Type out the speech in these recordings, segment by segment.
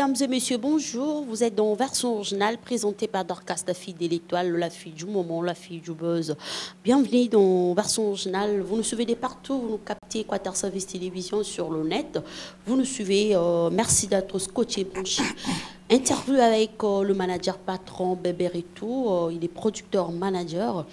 Mesdames et messieurs, bonjour. Vous êtes dans Version Originale, présenté par Dorcas, la fille de l'étoile, la fille du moment, la fille du buzz. Bienvenue dans Version Originale. Vous nous suivez de partout, vous nous captez Équateur Service Télévision sur le net. Vous nous suivez. Merci d'être scotché branché. Interview avec le manager patron Bébé et tout. Il est producteur-manager.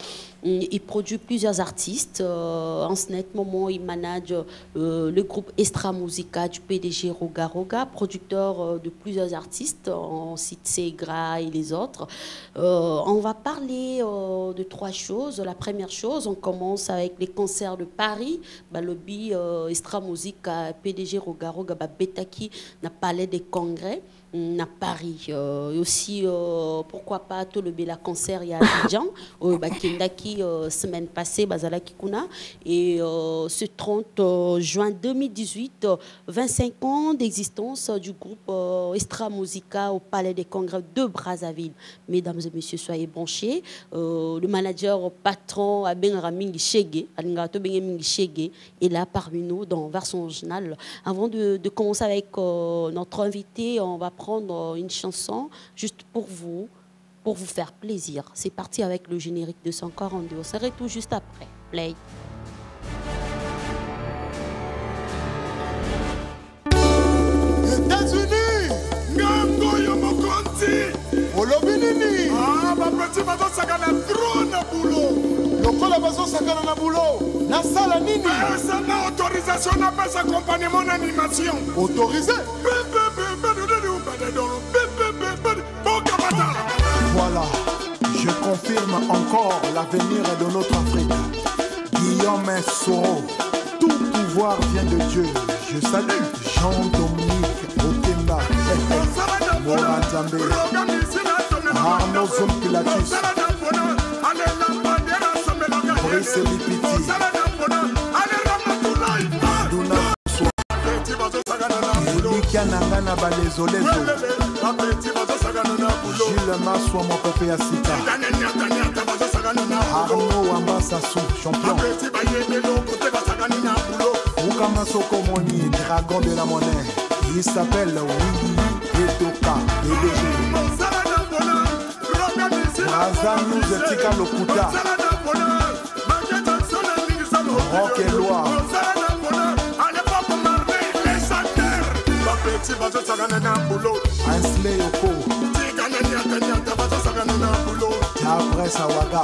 Il produit plusieurs artistes. En ce net moment, il manage le groupe Extra Musica du PDG Roga Roga, producteur de plusieurs artistes. On cite Segra et les autres. On va parler de trois choses. La première chose, on commence avec les concerts de Paris. Le Extra Musica, PDG Roga Roga, Betaki, n'a parlé des congrès à Paris. Et aussi, pourquoi pas, tout le Bela concert, il y a Abidjan, Kendaki, semaine passée, Bazala Kikuna. Et ce 30 juin 2018, 25 ans d'existence du groupe Extra Musica au Palais des Congrès de Brazzaville. Mesdames et messieurs, soyez branchés. Le manager patron Abenra Mingi Chege, est là parmi nous dans Version Originale. Avant de commencer avec notre invité, on va prendre une chanson juste pour vous faire plaisir. C'est parti avec le générique de 142. On se retrouve juste après. Play. États-Unis, Ngango Yomokonti, Olobinini, Bapeti Bazo Sakana drone na boulot. Lokola Bazo Sakana na boulot. Na sala nini? Ça n'a autorisation na pas accompagnement en animation. Autorisé? Voilà, je confirme encore l'avenir de notre Afrique. Guillaume Soro, tout pouvoir vient de Dieu. Je salue Jean-Dominique Okemba, Moran Zambé, Arnaud Zompilatus, Brice Lipiti, Duna Soua, Elika Nangana Balezolezo, Gilles Massoua Mokope Asika, Arnaud Wambasassou, champion, Oukama Sokomoni, dragon de la monnaie. Il s'appelle Willy Etoka, PDG. Razan nous Tika Lokuta, Rock et Loire. Ainsley Yoko, Tabre Sawaga,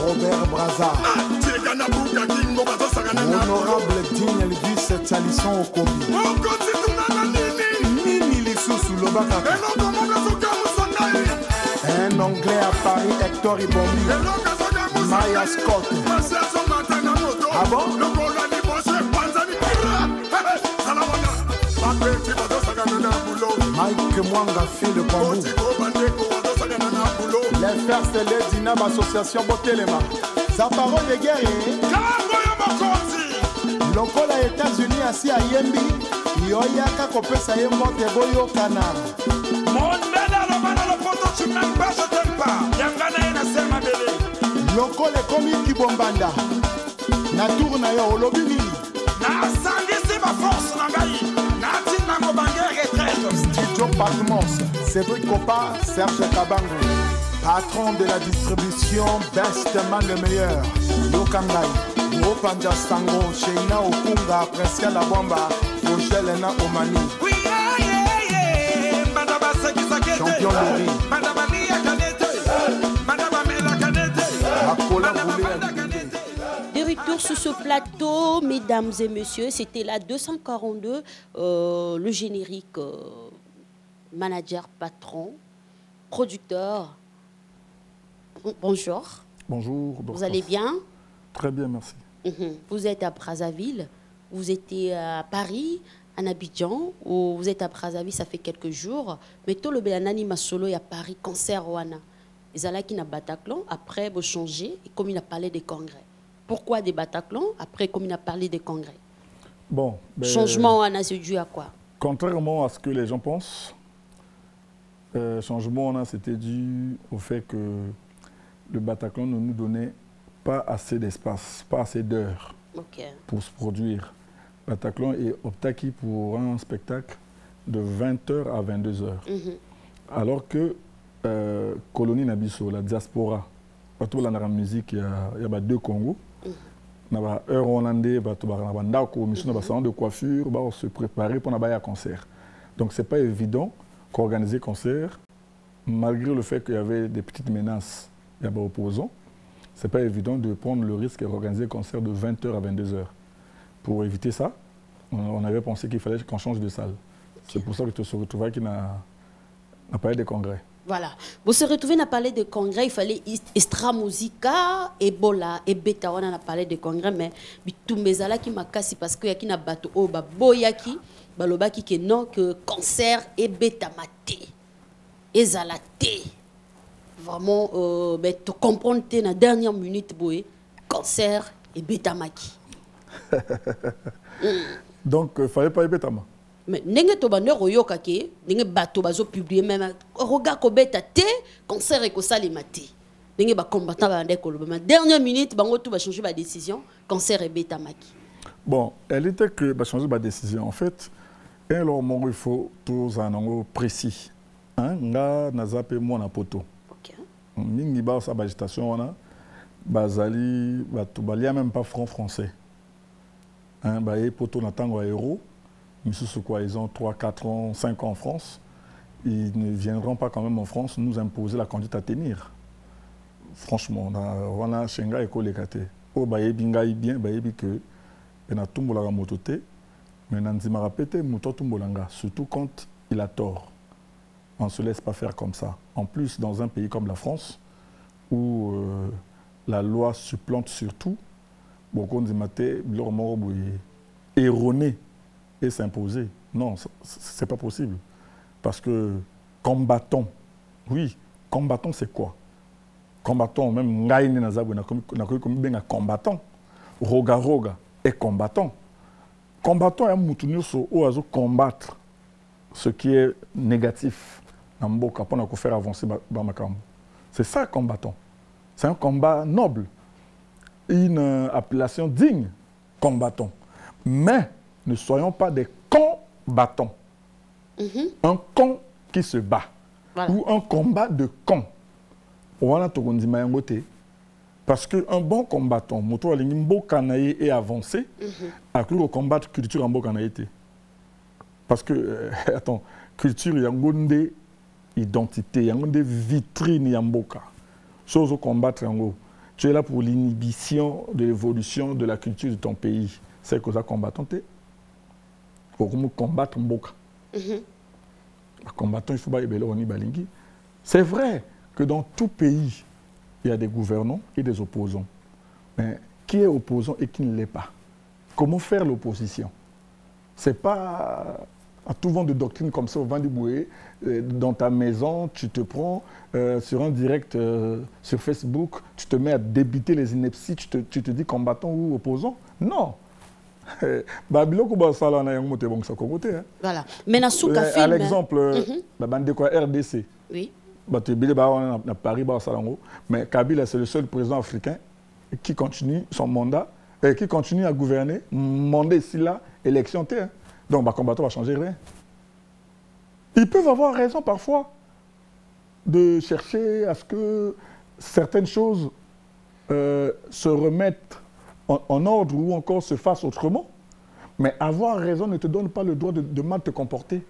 Robert Braza, Honorable Digne Elvis Talisson Okobi, Nini Lissou Lobaka, un Anglais à Paris, Hector Ibombi, Maya Scott. Ah bon? Mike Mwanga fait le bambou. Les First Ladies Dinam Association Botelema. Sa parole de guerre. Lokola États-Unis assis à Yembi. Yoyaka kopesa yemote boyo kana. Mondela lomana lo poto chimemba je t'aime pas. Yangana ina sema bele. Lokola komi kibombanda. Na tour na yo olobi nini. Na sangisi ma force na ngai. Studio Patmos, Cédric Copa, Serge Kabango, patron de la distribution Best Man le meilleur, Yokangai, Opanja Sango, Sheina Okunga, Presca La Bomba, Rogelena Omani, champion Lori, Makola Boulé. De retour sur ce plateau, mesdames et messieurs, c'était la 242, le générique, manager, patron, producteur. Bonjour. Bonjour. Vous allez bien? Très bien, merci. Vous êtes à Brazzaville, vous étiez à Paris, en Abidjan, ou vous êtes à Brazzaville, ça fait quelques jours. Mais tout le Bélanani m'a solo à Paris, concert Wana. Ils allaient qui n'a Bataclan, après vous changez, et comme il a parlé des congrès. Pourquoi des Bataclan, après comme il a parlé des congrès? Bon. Changement Wana, c'est dû à quoi? Contrairement à ce que les gens pensent, changement c'était dû au fait que le Bataclan ne nous donnait pas assez d'espace, pas assez d'heures pour se produire. Bataclan est optaki pour un spectacle de 20h à 22h. Alors que colonie Nabiso, la diaspora, partout dans la musique, il y a deux Congos. Il y a un hollandais, il y a un salon de coiffure, on se préparer pour un concert. Donc ce n'est pas évident qu'organiser concert, malgré le fait qu'il y avait des petites menaces, il y a des opposants, ce n'est pas évident de prendre le risque d'organiser un concert de 20h à 22h. Pour éviter ça, on avait pensé qu'il fallait qu'on change de salle. C'est pour ça que tu te retrouves qui n'a pas eu de congrès. Voilà. Vous se retrouvez à parler de congrès, il fallait Extra Musica, Ebola, et Beta, on a parlé de congrès, mais tout mes qui m'a cassé parce qu'il y a qui n'a bateau, oh, bah, boyaki, balobaki qui non, que concert et Beta maté, et zalaté. Vraiment, tu comprends que dans la dernière minute, boy, concert et Beta maki. Donc, il ne fallait pas y Beta ma. Mais nenge to bande royoka ke nenge bato bazo publier même roga ko beta te concert ko salima te nenge ba combattant bande ko loba dernière minute bango tout va changer ba décision concert et beta maki. Bon, elle était que ba changer ba décision en fait et alors mon il faut tous un angle précis hein nga nazape mo na poto. OK. Ningi ba sa ba agitation wana bazali bato balia même pas franc français. Hein ba e poto na tango héros. Ils ont 3, 4 ans, 5 ans en France. Ils ne viendront pas quand même en France nous imposer la conduite à tenir. Franchement, on a Shenga et Kolekate. Oh, binga bien, que na tumbola motote, mais nanzima rapete moto tumbolanga, surtout quand il a tort. On ne se laisse pas faire comme ça. En plus, dans un pays comme la France, où la loi supplante sur tout, beaucoup de maté, erroné. Et s'imposer. Non, ce n'est pas possible. Parce que combattant, oui, combattant c'est quoi? Combattant, même Ngaïne Nazabou, on a combattant. Roga Roga est combattant. Combattant est un moutounio sur oiseau combattre ce qui est négatif. Pour faire avancer Bamakambo. C'est ça combattant. C'est un combat noble. Une appellation digne, combattant. Mais ne soyons pas des combattants. Un con qui se bat. Voilà. Ou un combat de con. Parce qu'un bon combattant, moto alingi kanaye et avancé, a cru combattre culture en bokanaïté. Parce que, attends, culture, il y a une identité, il y a une vitrine, il y a mboka. Chose au combattre, tu es là pour l'inhibition de l'évolution de la culture de ton pays. C'est que ça combattant. Pour combattre Mboka. Combattant, il faut pas balingi. C'est vrai que dans tout pays, il y a des gouvernants et des opposants. Mais qui est opposant et qui ne l'est pas? Comment faire l'opposition? C'est pas à tout vent de doctrine comme ça au vent du bouet. Dans ta maison, tu te prends sur un direct sur Facebook, tu te mets à débiter les inepties, tu te dis combattant ou opposant. Non. Voilà. Mais à l'exemple, RDC. Oui. Paris, mais Kabila, c'est le seul président africain qui continue son mandat et qui continue à gouverner, mandat ici, là, élection. Donc, le combattant ne va changer rien. Ils peuvent avoir raison parfois de chercher à ce que certaines choses se remettent en ordre ou encore se fasse autrement. Mais avoir raison ne te donne pas le droit de mal te comporter.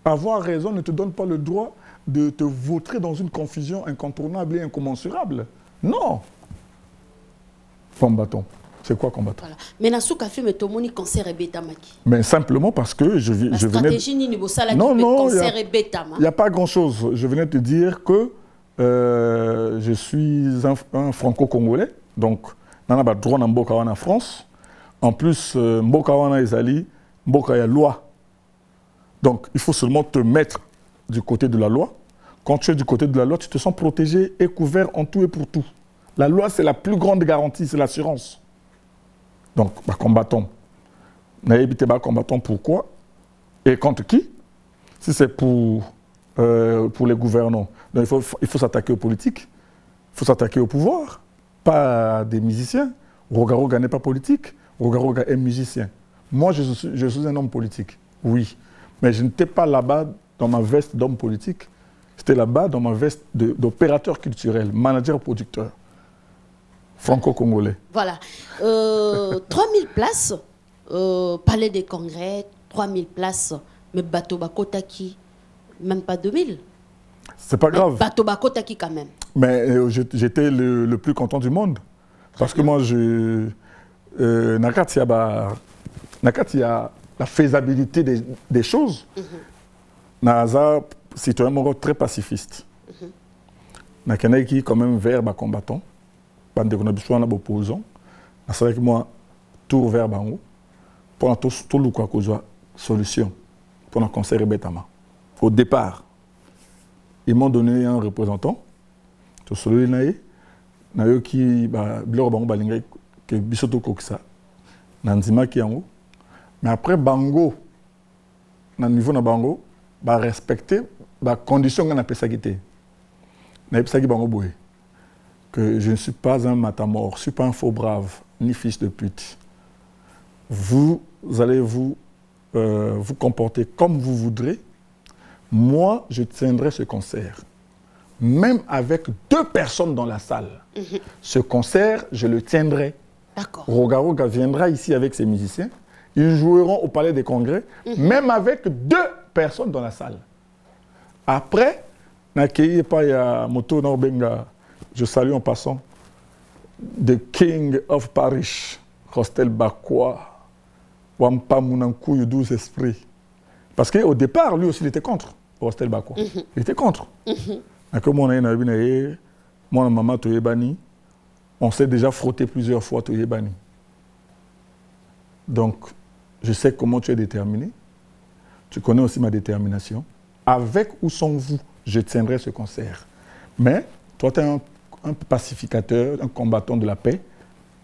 Avoir raison ne te donne pas le droit de te vautrer dans une confusion incontournable et incommensurable. Non. Combattant. C'est quoi combattant? Voilà. Mais Nasuka fait mais tomoni concert et bêta maki. Mais simplement parce que je venais. Stratégie ni niveau ça là qui concert et bêta. Il n'y a pas grand-chose. Je venais te dire que je suis un franco-congolais, donc on a droit dans Mboka en France. En plus, Mboka wana ezali, Mboka ya loi. Donc, il faut seulement te mettre du côté de la loi. Quand tu es du côté de la loi, tu te sens protégé et couvert en tout et pour tout. La loi, c'est la plus grande garantie, c'est l'assurance. Donc, combattons. Naïbité combattons pourquoi? Et contre qui? Si c'est pour les gouvernants, donc il faut s'attaquer aux politiques, il faut s'attaquer au pouvoir, pas à des musiciens. Roga Roga n'est pas politique, Roga Roga est musicien. Moi, je suis un homme politique, oui. Mais je n'étais pas là-bas dans ma veste d'homme politique. J'étais là-bas dans ma veste d'opérateur culturel, manager producteur, franco-congolais. Voilà. 3000 places, palais des congrès, 3000 places, mais bateau bakotaki, même pas 2000. C'est pas grave. Bateau bakotaki quand même. Mais j'étais le plus content du monde. Parce que moi, Nakati y a la faisabilité des choses. Naza, citoyen très pacifiste. Nakana qui quand même vers les combattants. Bande qu'on a besoin de opposants. C'est vrai que moi, tout vers Bango. Pour tout le quoi que solution. Pour un concert bêtement. Au départ, ils m'ont donné un représentant. Tout celui nayo qui biloko bango balinga que bisoto kokisa nanzima ki yango mais après bango na niveau na bango ba respecter ba condition nga na pesa kité na pesa ki bango boye que je ne suis pas un matamor, je ne suis pas un faux brave ni fils de pute. Vous allez vous comporter comme vous voudrez. Moi, je tiendrai ce concert. Même avec 2 personnes dans la salle. Ce concert, je le tiendrai. D'accord. Rogaroga viendra ici avec ses musiciens. Ils joueront au Palais des Congrès, même avec 2 personnes dans la salle. Après, je salue en passant The King of Paris, Rostel Bakwa, Wampa Mounankou, le 12 esprits. Parce qu'au départ, lui aussi, il était contre Rostel Bakwa. Il était contre. Moi, maman, on s'est déjà frotté plusieurs fois. Donc, je sais comment tu es déterminé. Tu connais aussi ma détermination. Avec ou sans vous, je tiendrai ce concert. Mais, toi, tu es un pacificateur, un combattant de la paix.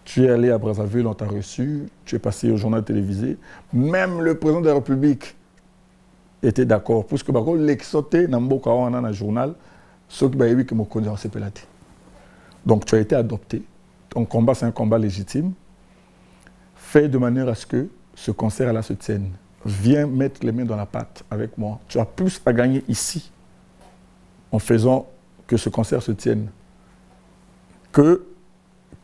Tu es allé à Brazzaville, on t'a reçu. Tu es passé au journal télévisé. Même le président de la République était d'accord. Puisque l'exoté dans le journal, donc tu as été adopté. Ton combat, c'est un combat légitime. Fais de manière à ce que ce concert-là se tienne. Viens mettre les mains dans la pâte avec moi. Tu as plus à gagner ici en faisant que ce concert se tienne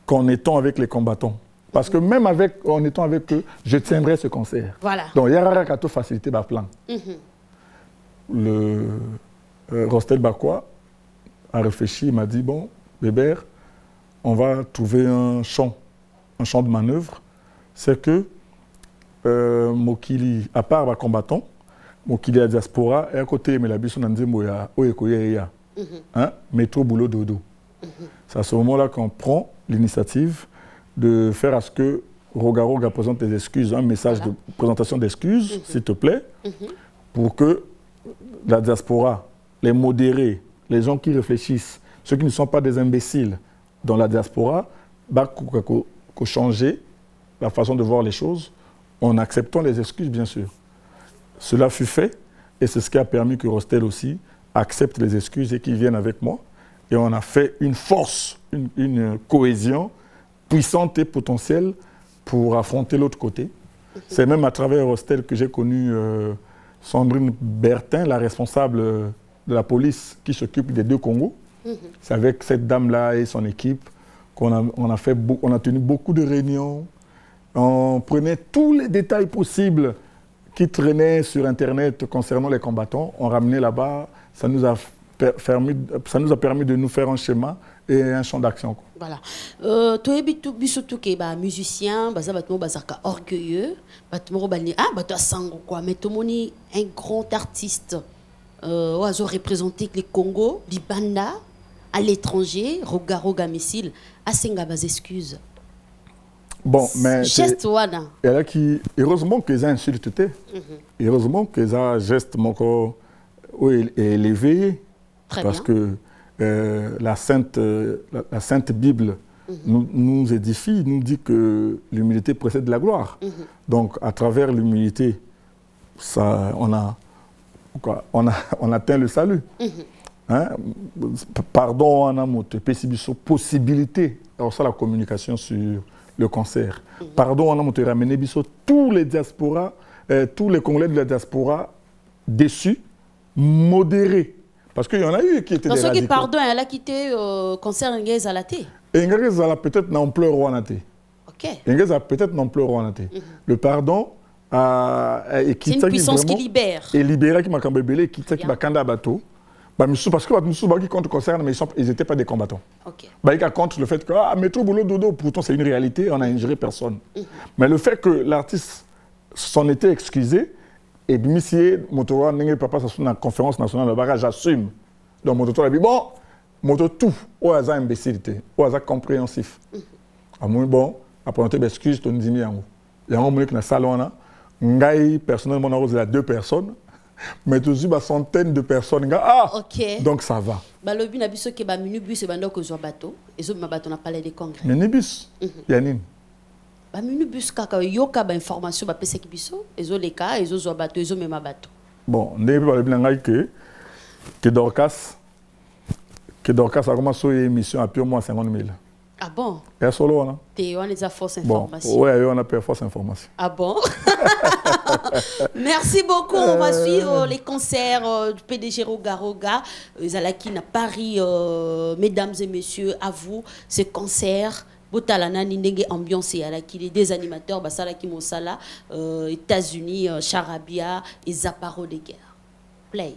qu'en étant avec les combattants. Parce que même en étant avec eux, je tiendrai ce concert. Voilà. Donc il y a rare facilité ma plan. Le Rostel Bakwa a réfléchi, il m'a dit, bon, Bébert, on va trouver un champ de manœuvre. C'est que Mokili, à part les combattants, Mokili à diaspora, et à côté, mais la bison n'a pas de métro, boulot, dodo. C'est à ce moment-là qu'on prend l'initiative de faire à ce que Rogaroga présente des excuses, un message de présentation d'excuses, s'il te plaît, pour que la diaspora, les modérés, les gens qui réfléchissent, ceux qui ne sont pas des imbéciles dans la diaspora, changer la façon de voir les choses en acceptant les excuses, bien sûr. Cela fut fait et c'est ce qui a permis que Rostel aussi accepte les excuses et qu'il vienne avec moi. Et on a fait une force, une cohésion puissante et potentielle pour affronter l'autre côté. C'est même à travers Rostel que j'ai connu Sandrine Bertin, la responsable de la police qui s'occupe des 2 Congos. C'est avec cette dame-là et son équipe qu'on a tenu beaucoup de réunions. On prenait tous les détails possibles qui traînaient sur Internet concernant les combattants. On ramenait là-bas. Ça nous a permis de nous faire un schéma et un champ d'action. Voilà. Tu es musicien, orgueilleux, mais tu es un grand artiste. Tu as représenté le Congo, l'Ibanda, à l'étranger, Rogaroga Missile, à Senga bas excuses. Bon, mais heureusement que ça insulte, heureusement que ça geste mon corps élevé, parce que la Sainte Bible nous édifie, nous dit que l'humilité précède la gloire. Donc, à travers l'humilité, on atteint le salut. Pardon, on a possibilité. Alors ça, la communication sur le concert. Pardon, on a monté ramener tous les diasporas, tous les Congolais de la diaspora déçus, modérés. Parce qu'il y en a eu qui étaient des radicaux. Pardon, elle a quitté concert Ngez à la thé. Et Ngez a peut-être non plus roi thé. Ok. Ngez a peut-être non plus roi thé. Le pardon c'est une puissance qui libère. Et libérer qui m'a cambébélé, qui m'a candidat à bateau. Parce que qui contre le concert, mais ils n'étaient pas des combattants. Ok. Ils contre le fait que métro boulot dodo, pourtant c'est une réalité, on n'a injuré personne. Mais le fait que l'artiste s'en était excusé, et Bimissier, Motorola, n'est pas passé dans la conférence nationale de barrage, j'assume. Donc Motorola a dit bon, Moto tout, au hasard imbécilité, au hasard compréhensif. Bon, après on te excuse, ton dimi en haut. Il y a un moment qui dans le salon, personnellement, on a 2 personnes. Mais toujours des centaines de personnes. Okay. Donc ça va. Le but c'est que les minibus et les bateaux. Et les bateaux, on a parlé des congrès. Minibus, il y a une. Les minibus, il y a des informations sur les bateaux. Ils ont les cas, ils ont les bateaux, ils ont même bateaux. Bon, on a parlé que Dorcas a commencé une émission à plus ou moins 50 000. Ah bon? Et solo, on a. On a des fausses informations. Oui, on a des fausses informations. Ah bon? Merci beaucoup. On va suivre les concerts du PDG Roga Zalakine à Paris. Mesdames et messieurs, à vous, ce concert. Botalana Nindenge ambiance et des animateurs, Basalaki Mosala, États-Unis, Charabia et Zaparo de guerre. Play.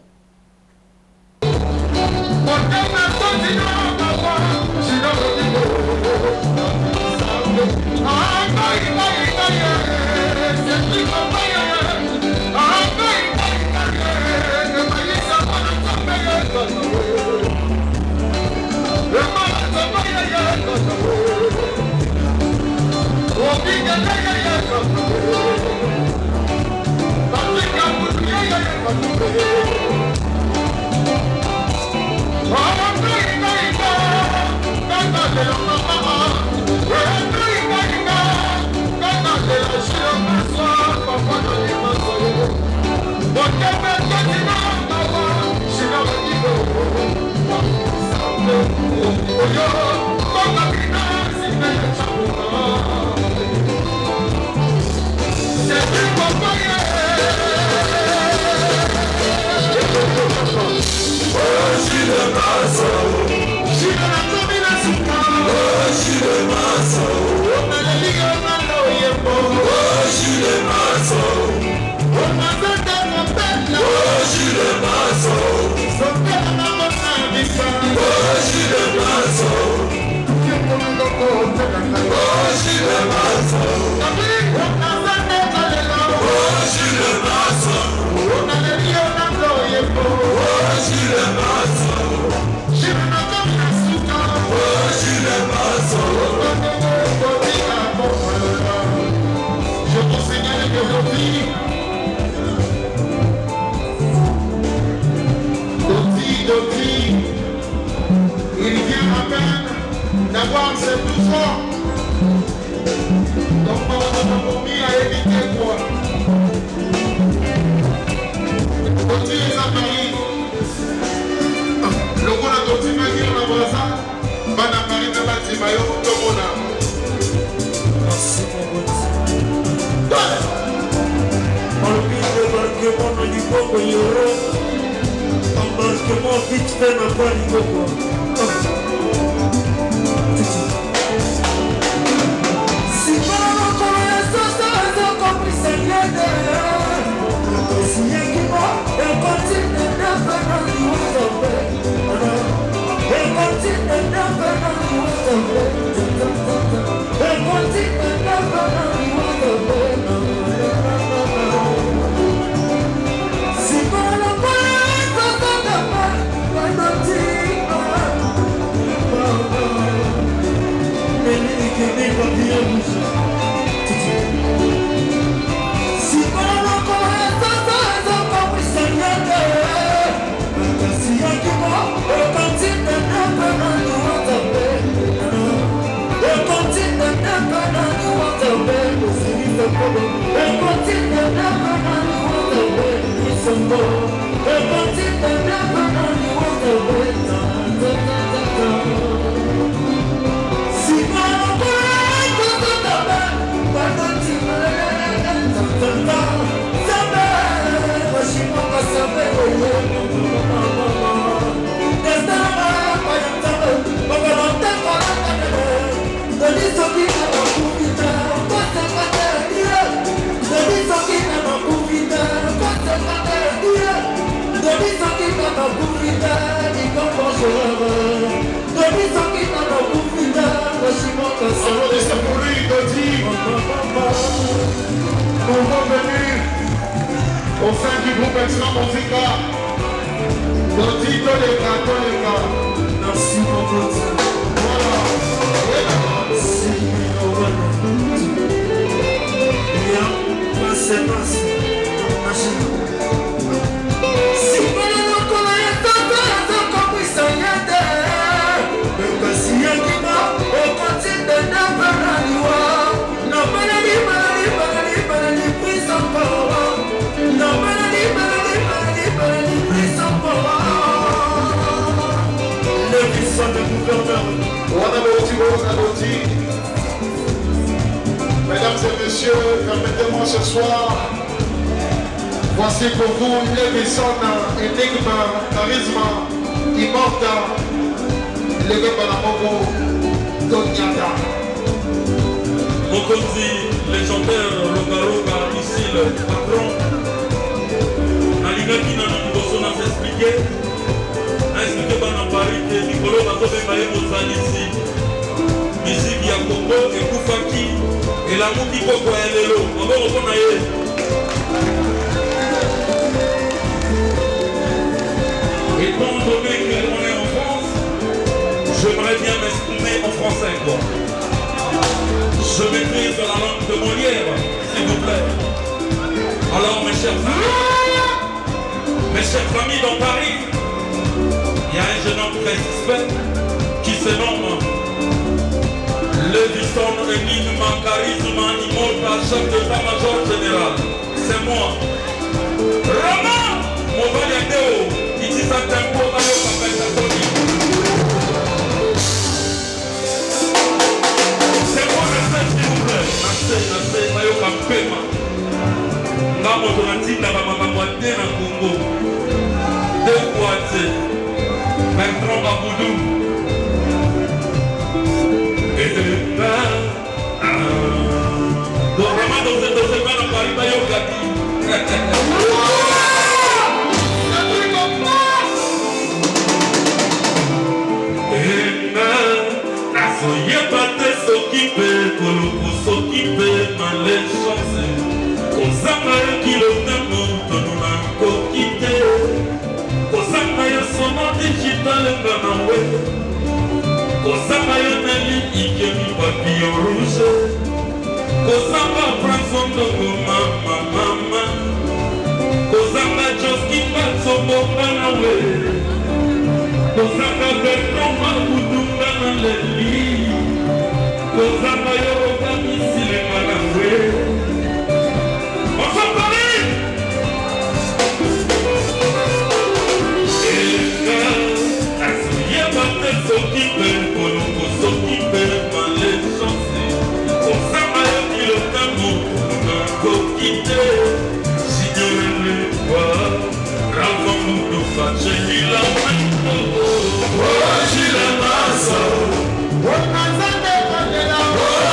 Il vient à peine d'avoir ses 12 ans. Donc, on a promis à éviter quoi? Quand il est à Paris, le roi a continué à dire la voisin, va à Paris de Batimayo, tout le monde a. Merci mon Dieu. Dans le pays d'embarquement, on dit pas qu'il y aura. Embarquement vite fait n'a pas dit si pas encore ça complice à l'aider. Si elle qui va, elle continue de faire un nouveau elle continue de faire un nouveau elle continue de faire un nouveau si pas encore Applaudissez pour lui, Dodi. Nouveau venu au sein du groupe Extra Musica. Dodi, Toleka. Merci beaucoup. Voilà. Mesdames et messieurs, permettez-moi ce soir, voici pour vous une personne, énigme, charisme, immortel, le Banamogo, Donyata. Mokonzi, légendaire Rogaroga, ici le patron. Nalingaki na Mboso n'a expliqué. A expliqué dans Paris que Nicolo Bazobe Maye Mozalisi. Musique ya Congo et Koufaki. Et la Mouki Koko Elelo. On va reprendre ailleurs. Étant donné qu'on est en France, j'aimerais bien m'exprimer en français, quoi. Je maîtrise la langue de Molière, s'il vous plaît. Alors, mes chers amis dans Paris, il y a un jeune homme très suspect qui se nomme Lévison Énigme, charisme, immortel, chef d'état-major général. C'est moi. Romain, mon valedéo, qui dit ça tempo, allez, papa, ça toni. C'est moi le seul, s'il vous plaît. Nassé, mayo kampema. Nga moto na tinda ba makambo te na Congo. Deux fois te. Bertrand Baboudou. Et donc vraiment dans cette semaine à Paris, mayo kati. S'occuper, Koloko s'occuper, malais chancé. Kozanga yo kilotamo, tonuna kokite. Kozanga yo sono digital nganawe. Kozanga yo neli ikemi papillon rouge. Kozanga François Ndongo mama. Kozanga Joski Batsomo nganawe. Kozanga Bertrand Baboudou nganaleli. Kozanga yo okamisi le malangwe. Bonsoir Paris. Eka asuye bate s'occupe, Koloko s'occupe, malé chancé. Kozanga yo kilotamo, nango kite. J'ignore le poids, Ralph Moudou Facheli la mento. Oh, Gila Maso, oh, Nazande. Oh,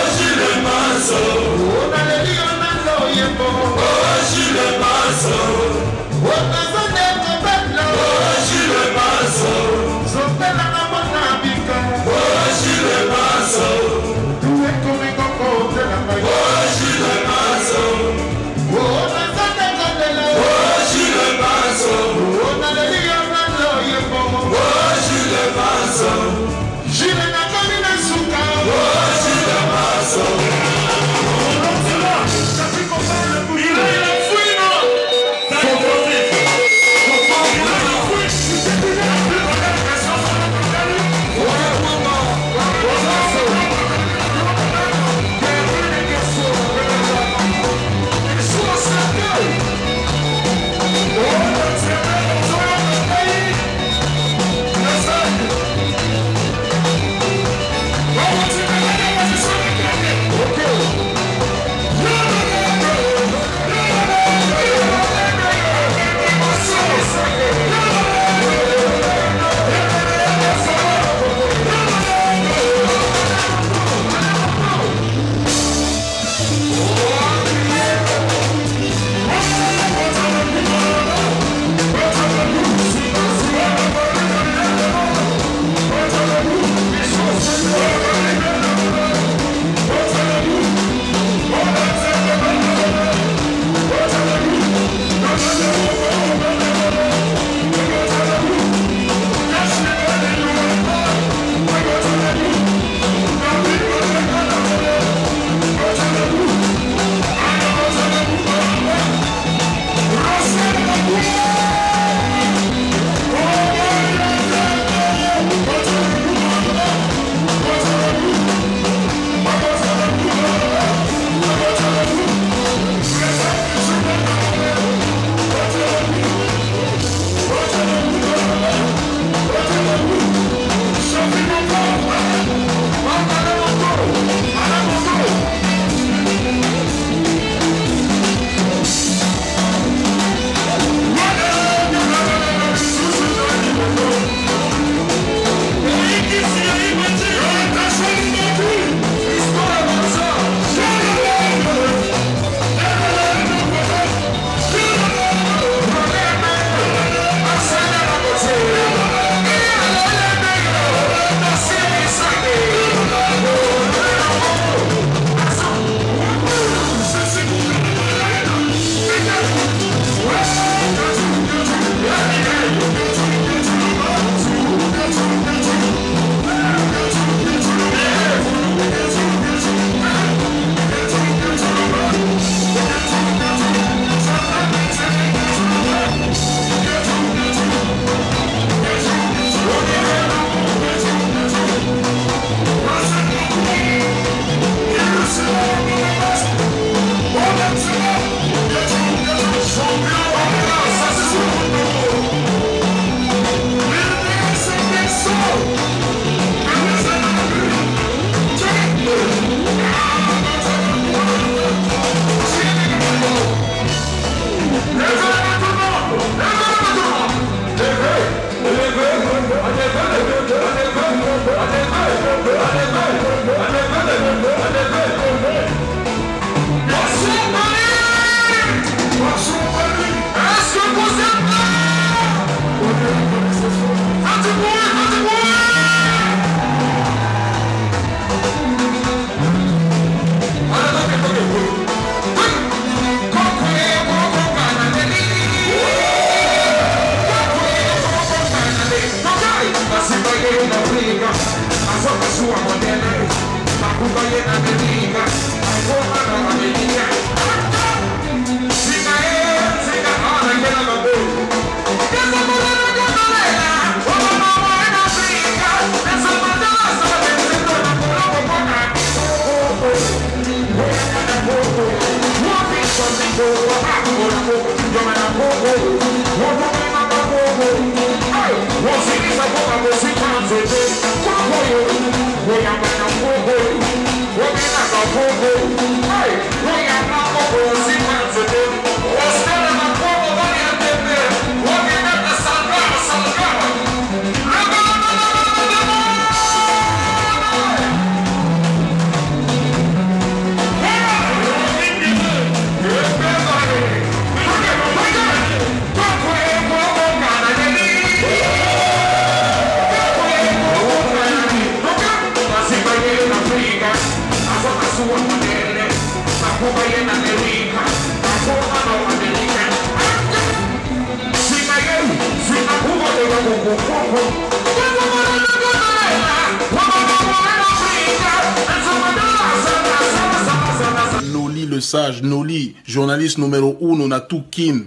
Noli le sage, Noli, journaliste numéro 1, na tout kin,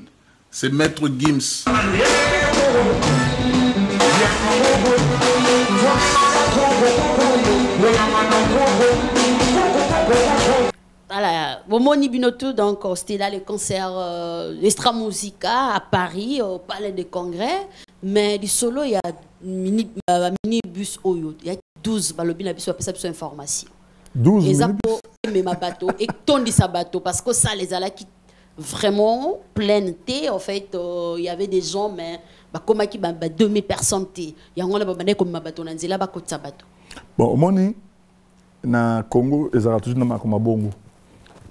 c'est Maître Gims. Voilà, Momoni Binoto, donc c'était là le concert Estra Musica à Paris, au Palais des Congrès. Mais du solo, il y a minibus Oyo, il y a 12 balobina biso appelle ça information. 12 et ça pour aimer ma bateau et tondi sa bateau parce que ça les ala qui vraiment plein thé en fait il y avait des gens mais bah comme qui bah 2000 personnes thé il y a on a bah comme ma bateau nanzela ba ko bateau. Bon moni na Congo ezala toujours na makoma bongo.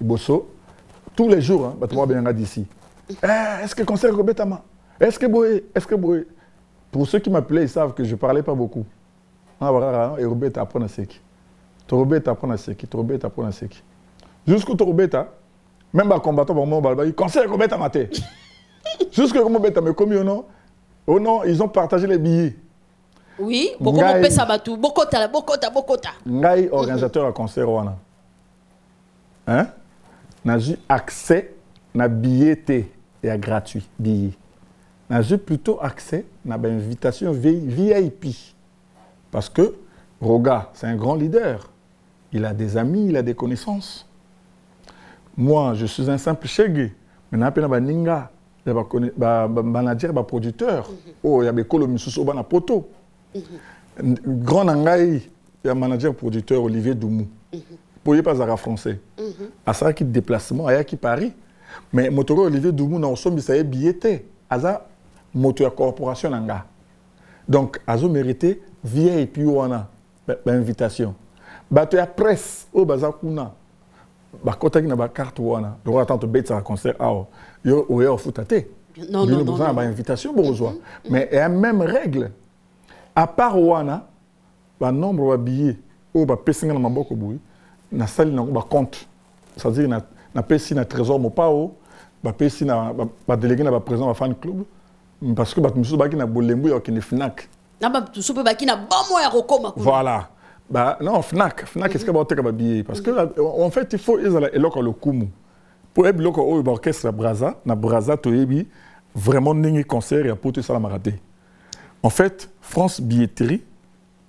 Bosso tous les jours hein ba trois bien d'ici. Est-ce que concert Robetama? Est-ce que Boé pour ceux qui m'appelaient ils savent que je parlais pas beaucoup. Ah voilà et Robeta apprend à seki. Torobeta apprend à seki, Torobeta apprend à seki. Jusqu'au Torobeta même à combattant pour moi balba, concert Robeta maté. Jusqu'au Robeta mais comme non. Oh non, ils ont partagé les billets. Oui, beaucoup de pesa batou, bokota. Ngai organisateur à concert wana. Hein? N'a eu accès na billet et à gratuit billet. N'a eu plutôt accès na invitation VIP parce que Roga, c'est un grand leader. Il a des amis, il a des connaissances. Moi, je suis un simple chègue. Maintenant, il y a ninga, il y a manager, producteur. Oh, il y a des colomisous au bana poto. Grand nangai, il y a manager producteur Olivier Doumou. Pour y pas à français. À ça qui déplacement, à qui Paris. Mais moteur Olivier Doumou n'a pas ça billetté. À ça moteur corporation nanga. Donc, azo mérité VIP wana invitation. Bato ya presse au bazakuna. Ba kota na ba carte wana. Donc attends bête ça concert yo au futate. Non. Ba invitation besoin. Mais il y a même règle. À part wana ba nombre de billets au ba pesinga na maboko boui na sali na ba compte. C'est-à-dire na pesi na trésor mo pao ba pesi na ba délégué na ba président ba fan club parce que ba musu ba ki na bolembu yo ki ni Fnac. Voilà. Bah, non, Fnac, est-ce que tu as billet? Parce que en fait, il faut le kumu. Pour être l'orchestre Braza, na Braza toyebi vraiment n'engi concert et pour tout ça la maraté. En fait, France billetterie,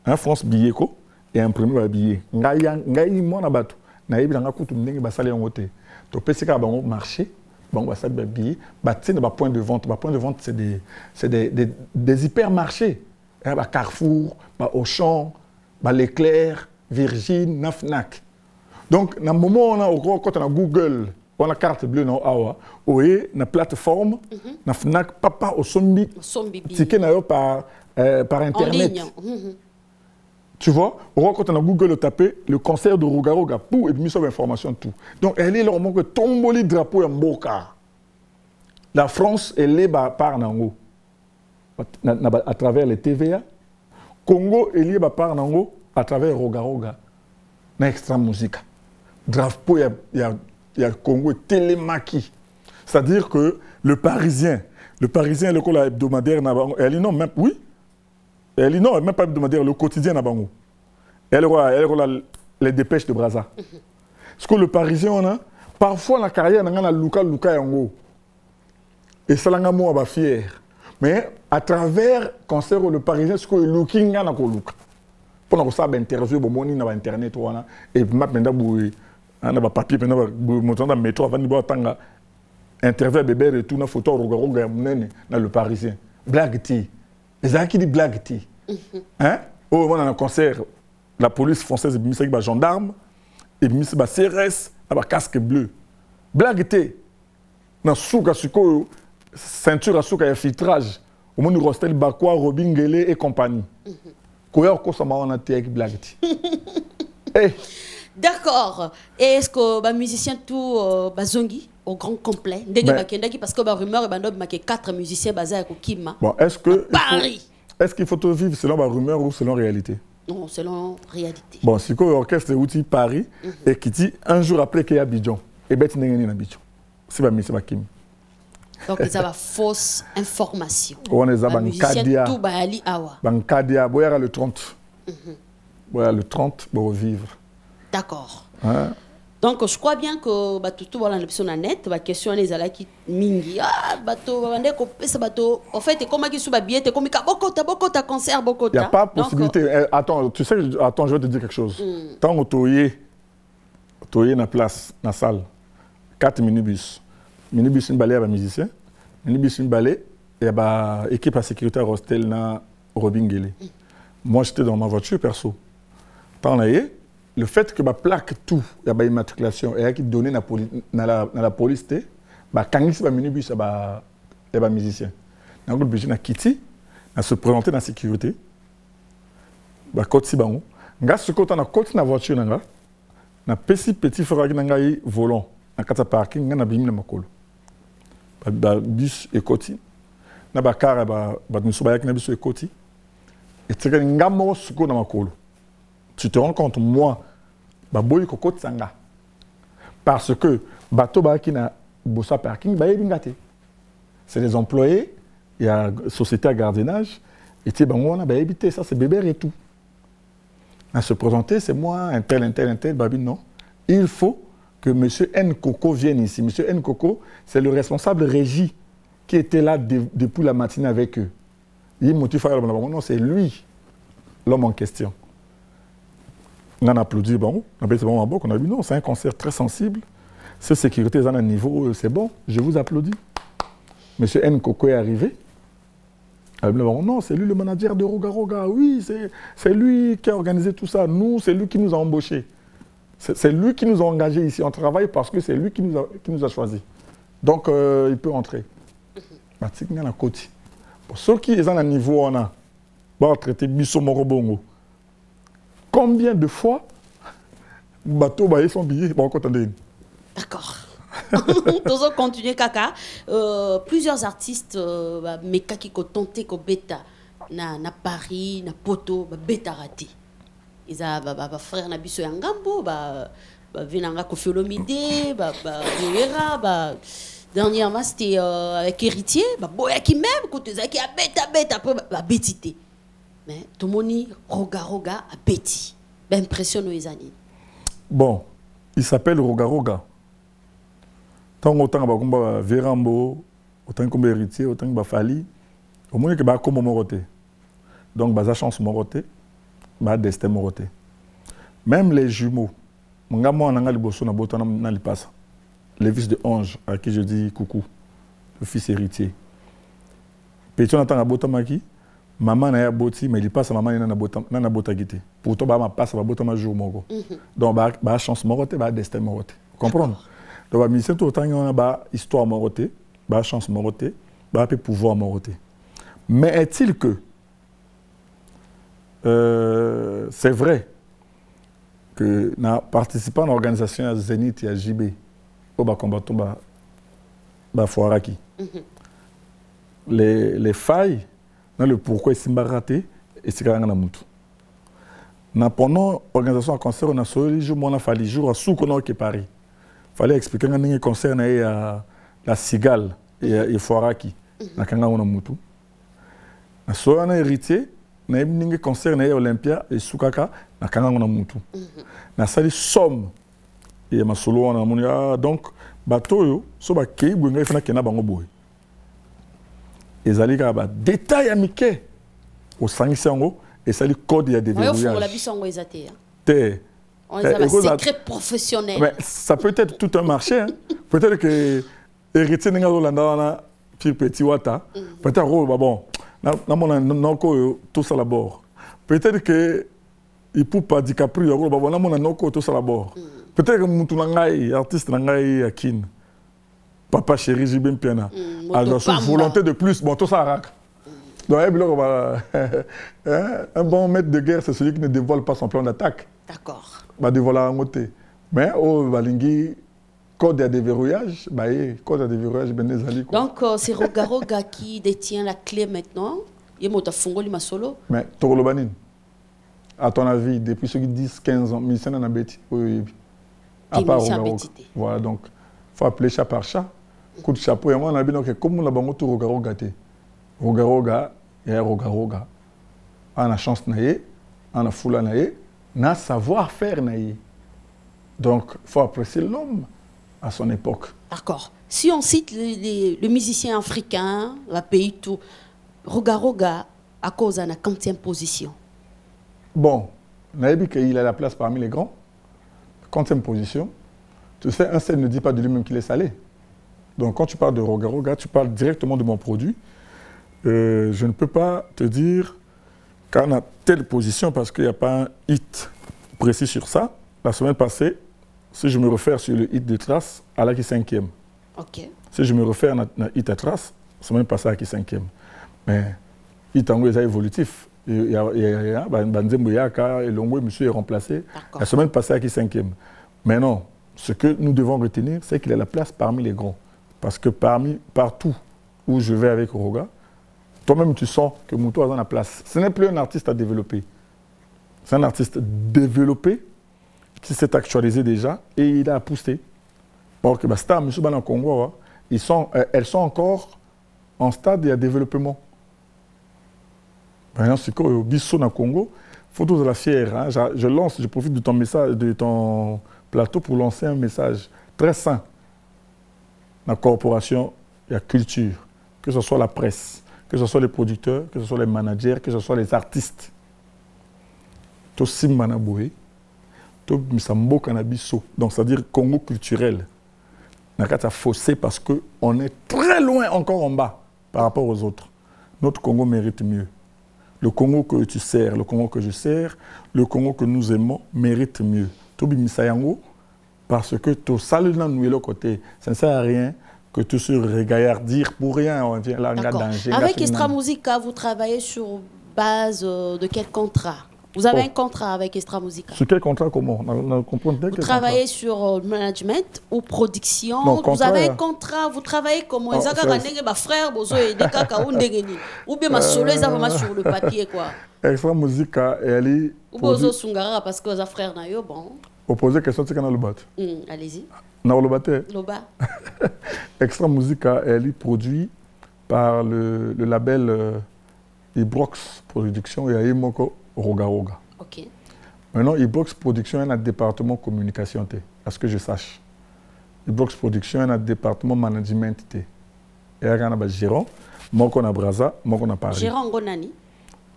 hein, France billetco et imprimé billet. Ngai mo na batu. Na yebi nga kutu n'engi ba sali ngote. To pesika ba marché, ba ba sali billet, ba tine ba point de vente. Ba point de vente c'est des hypermarchés. Carrefour, Auchan, L'Éclair, Virgin, Fnac. Donc, dans le moment où on a Google, on a carte bleue, on a plateforme, na Fnac, papa au sombi, ticket par Internet. Tu vois, quand on a Google, tapé le concert de Rogaroga, pour et puis sur l'information tout. Donc, elle est là que tomboli drapeau en boca. La France, elle est par Nango. À travers les TVA. Congo est lié par Nango à travers Rogaroga. Na extra musique. Drapeau, il y a Congo télémaki. C'est-à-dire que le Parisien, le col hebdomadaire, elle dit non, même, oui. Elle dit non, même pas hebdomadaire, le quotidien Nabango. Elle a les dépêches de Brazza. Parce que le Parisien, on a, parfois la carrière, on a Luka Yango. Et ça, on est fier. Mais à travers concert le Parisien, ce que looking a Luka. Pour ça, interview, on a internet, et maintenant, on a papier, on a métro, avant de interview bébé et tout, on a photo dans le Parisien. Blague ti. Les gens qui disent blague ti. Hein? Oh, on a un concert, la police française est mis avec des gendarmes, et mis avec des CRS, avec des casques bleus. Blague ti. Dans souka suko, ceinture à souka, il y a filtrage. Au monde Rostel, Bakwa, Robin Guélé et compagnie. Koya Okosama, on a été avec blague ti. D'accord. Et est-ce que les musiciens tout bazongi au grand complet parce que la rumeur est que 4 musiciens basés à Kima. Bon, Paris. Est-ce qu'il faut tout vivre selon la rumeur ou selon la réalité? Non, selon la réalité. Bon, si l'orchestre est outil Paris et qui dit un jour après qu'il y a Abidjan, et bien tu n'es pas Abidjan. C'est pas Miss Bakim. Donc ils ont fausse information. On est à Bankadia. Tout Bali Awa. Bankadia, boyara le 30. Boyara le 30 pour vivre. D'accord. Hein? Donc je crois bien que tout voilà l'option net, la question les ala qui mingi bateau bateau en fait comment qui sous billet comme beaucoup ta concert beaucoup ta. Il y a pas possibilité. Attends, tu sais, attends, je vais te dire quelque chose. Tant on toyé na place na salle 4 minibus une balai à musicien, minibus une balai et bah équipe à sécurité hostel na Robin Guélé. Moi j'étais dans ma voiture perso. Tant là le fait que ma plaque tout, il y a une immatriculation et qui donné dans la police, quand il y a un minibus, il y a un musicien. Donc, le budget a quitté, a se présenté dans la sécurité. Il y a un côté de voiture, il y a un petit frère qui a un volant, il y a un parking, il y a un bus et côté. Il y a un car, il y a un bus et côté. Et tu as un gamin qui est dans ma tu te rends compte, moi, parce que bateau qui na bossa parking, c'est des employés, il y a une société à gardiennage, et tu sais, ça c'est bébé et tout. À se présenter, c'est moi, un tel, non. Il faut que M. Nkoko vienne ici. M. Nkoko, c'est le responsable régie qui était là depuis la matinée avec eux. Non, c'est lui, l'homme en question. On a applaudi, bon, on a dit non, c'est un concert très sensible. Cette sécurité est à un niveau, c'est bon, je vous applaudis. Monsieur Nkoko est arrivé. Non, c'est lui le manager de Roga Roga. Oui, c'est lui qui a organisé tout ça. Nous, c'est lui qui nous a embauchés. C'est lui qui nous a engagés ici. On travaille parce que c'est lui qui nous a choisis. Donc, il peut entrer. Pour ceux qui sont à un niveau, on a traité Bisso Morobongo. Combien de fois bateau baillé son billet? D'accord. Nous allons continuer, Kaka. Plusieurs artistes, Meka qui ont tenté que bêta na Paris, na Poto, bêta raté. Ils ont frère Nabiso Yangambo, Venanga Kofiolomide, dernièrement c'était avec Héritier, Boya qui même, côté Zaki a bêta, après bêtité. Mais tout le monde Roga a bêti. Impressionne les années. Bon, il s'appelle Roga Roga. Tant autant que Vérambo, autant que Héritier, autant que Fali, au moins que comme Moroté. Donc, la chance Moroté, le destin Moroté. Même les jumeaux, les fils de Ange, à qui je dis coucou, le fils héritier. Pétion attend à Botamaki. Maman n'a pas boti, mais il passe à maman n'a pas guité. Pourtant, ma passe à botama jour mogo. Donc, bah chance moroté, bah destin moroté. Vous comprenez? Donc, bah mission tout autant il y a bah histoire moroté, bah chance moroté, bah pouvoir moroté. Mais est-il que c'est vrai que na participant à l'organisation à Zénith et à JB, au bah combattant bah Foiraki. Les failles le pourquoi ils sont ratés et c'est quand même pendant l'organisation à concert, on a sauvé jour, on a fallu jour à sous qu'on qui Paris. Fallait expliquer que concert à la Cigale et Foiraki. Na kanga on a mutu. Na sauvé un héritier na ninge concert na Olympia et Sukaka na kanga ngona mutu na sali somme et ma solo na munia donc bato yo so ba kei bunga ifana kena bango boy ezali ka ba détail amike au sangisi yango et sali code ya déverrouillage on la bisongo ezate te on a un secret professionnel. Mais ça peut être tout un marché. Hein. Peut-être que héritier n'enga Rolanda wana pire petit wata. Peut-être que bon, na mona noko tout ça là-bord. Peut-être que il peut pas DiCaprio bon na mona noko tout ça là-bord. Peut-être que mutu nangai artiste nangai akin. Papa chéri Jibem Piana. Alors sur volonté de plus, bon tout ça rac. Donc un bon maître de guerre c'est celui qui ne dévoile pas son plan d'attaque. D'accord. Bah dévoiler en côté. Mais au Balingi code de déverrouillage, bah code de déverrouillage ben des donc c'est Rogaroga qui détient la clé maintenant. Il m'a fongo li masolo. Mais Torolobanin. À ton avis depuis ceux qui 10 15 ans, Misena na beti. Oui. À part Rogaroga. Voilà donc faut appeler chat par chat. Coup de chapeau et moi on a bien donc comme on a bango Rogaroga té. Rogaroga et Rogaroga. On a chance naie, on a foula naie. Na savoir-faire naïe. Donc, il faut apprécier l'homme à son époque. D'accord. Si on cite le musicien africain, le pays tout, Rogaroga, à cause de la 40e position. Bon, Naïbi, il a la place parmi les grands. 40e position. Tu sais, un seul ne dit pas de lui-même qu'il est salé. Donc, quand tu parles de Rogaroga, tu parles directement de mon produit. Je ne peux pas te dire qu'on a telle position parce qu'il n'y a pas un hit précis sur ça. La semaine passée, si je me réfère sur le hit de Trace, à la qui 5e. Ok. Si je me réfère à la hit à Trace, la semaine passée à qui 5e. Mais hit en est évolutif. Il y a Banzemboyaka et Longwe, monsieur est remplacé. La semaine passée à qui 5e. Mais non, ce que nous devons retenir, c'est qu'il a la place parmi les grands. Parce que partout où je vais avec Roga, toi-même, tu sens que Moutou a dans la place. Ce n'est plus un artiste à développer. C'est un artiste développé qui s'est actualisé déjà et il a poussé. Parce que Star, M. Banan Congo, elles sont encore en stade de développement. Maintenant, c'est qu'au Bissot dans Congo, photo de la fière. Hein, je profite de ton message, de ton plateau pour lancer un message très sain. La corporation, il y a culture, que ce soit la presse, que ce soit les producteurs, que ce soit les managers, que ce soit les artistes. Tout Simanaboué, tout Misambo Canabiso, donc c'est-à-dire Congo culturel. N'a qu'à fausser parce qu'on est très loin encore en bas par rapport aux autres. Notre Congo mérite mieux. Le Congo que tu sers, le Congo que je sers, le Congo que nous aimons mérite mieux. Tout Misayango, parce que tout salut dans nous et le côté, ça ne sert à rien. Que tu se regaillardir pour rien, on vient là, danger. Avec Extra Musica, vous travaillez sur base de quel contrat? Vous avez un contrat avec Extra Musica? Sur quel contrat, comment? Vous travaillez sur management ou production? Non, vous avez un contrat, vous travaillez comment? Ou bien ma solo, ils ont sur le papier, quoi. Extra Musica, elle est... Ou bien vous avez parce que vos frères, bon. Vous posez question, c'est qu'on a le bat. Allez-y. Non, le batteur. Extra Musica, elle est produit par le label Ibrox Production et Aimoko Rogaroga. Ok. Maintenant, Ibrox Production est un département communication, à ce que je sache. Ibrox Production est un département management. Et il y a un gérant, moi on a Braza, moi on a Paris. Gérant Gonani.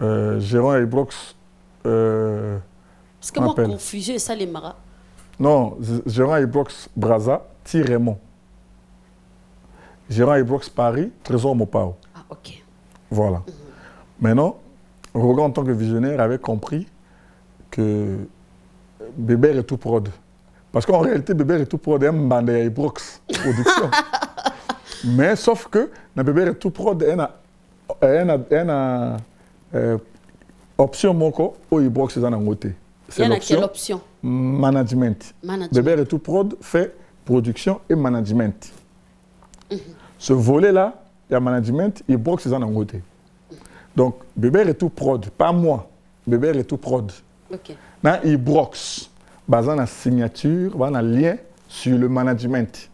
Gérant Ibrox. Parce que moi, confusé, ça les maras. Non, gérant Ibrox Braza, Raymond. Gérant Ibrox Paris, Trésor Mopao. Ah, ok. Voilà. Maintenant, Rogan, en tant que visionnaire, avait compris que Bébert est tout prod. Parce qu'en réalité, Bébert est tout prod, un bandé à Ibrox Production. Mais sauf que, dans Bébert est tout prod, il y a une option moko au Ibrox est en côté. Il y en a quelle option? Management. Bébert et tout prod fait production et management. Ce volet-là, il y a management, et Ibrox est en côté. Donc, Bébert et tout prod, pas moi. Bébert et tout prod. Ok. Dans Ibrox, basé sur la signature, on a un lien sur le management.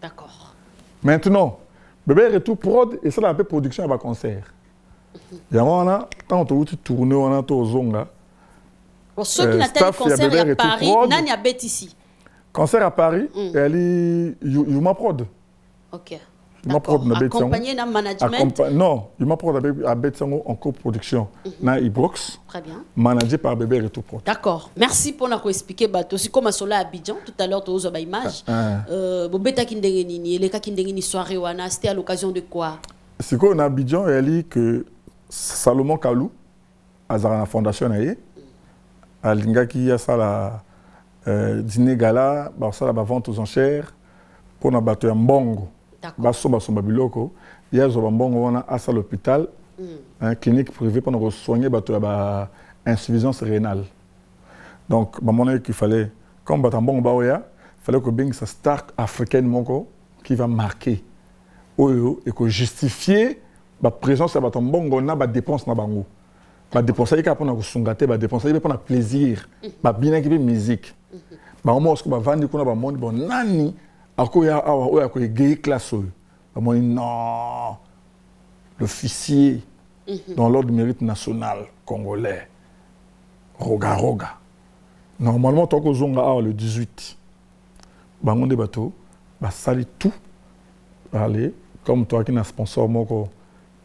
D'accord. Maintenant, Bébert et tout prod, et ça, la production, et concert. yango wana tant touti tourner wana to zonga ceux qui n'attendent concert à Paris nani abet ici concert à Paris elle Yuma Prod. OK. Accompagné d'un management. Non, Yuma Prod abet en coproduction na Ibrox. Très bien. Managé par Bébé Retour Prod. D'accord. Merci pour nous expliquer aussi comment cela à Abidjan tout à l'heure tu as une image. Bobeta kindenge nini, les cas kindenge ni soirée wana, c'était à l'occasion de quoi? C'est quoi on a Abidjan et elle dit que Salomon Kalou azara na fondation naie alinga qui a ça la dîner gala ba ça la vente aux enchères pour na bato ya mbongo. Baso biloko ya zo mbongo wana à ça l'hôpital un clinique privée pour soigner bato ya insuffisance rénale. Donc ba mon qu'il fallait comme bata mbongo ba oya fallait que bing sa star africaine moko qui va marquer oyo et que justifier la présence de la mbongo na ba dépense na bango ba dépense yi ka pona ko sungate ba dépense yi pona plaisir ba bien ki musique ba mo ko ba vandi ko na ba monde bon nani akoya awa oya ko gay classe ba mo non l'officier dans l'ordre du mérite national congolais Roga normalement tant ko zonga awa le 18 ba ngonde bato ba sali tout allez comme toi qui n'a sponsor moko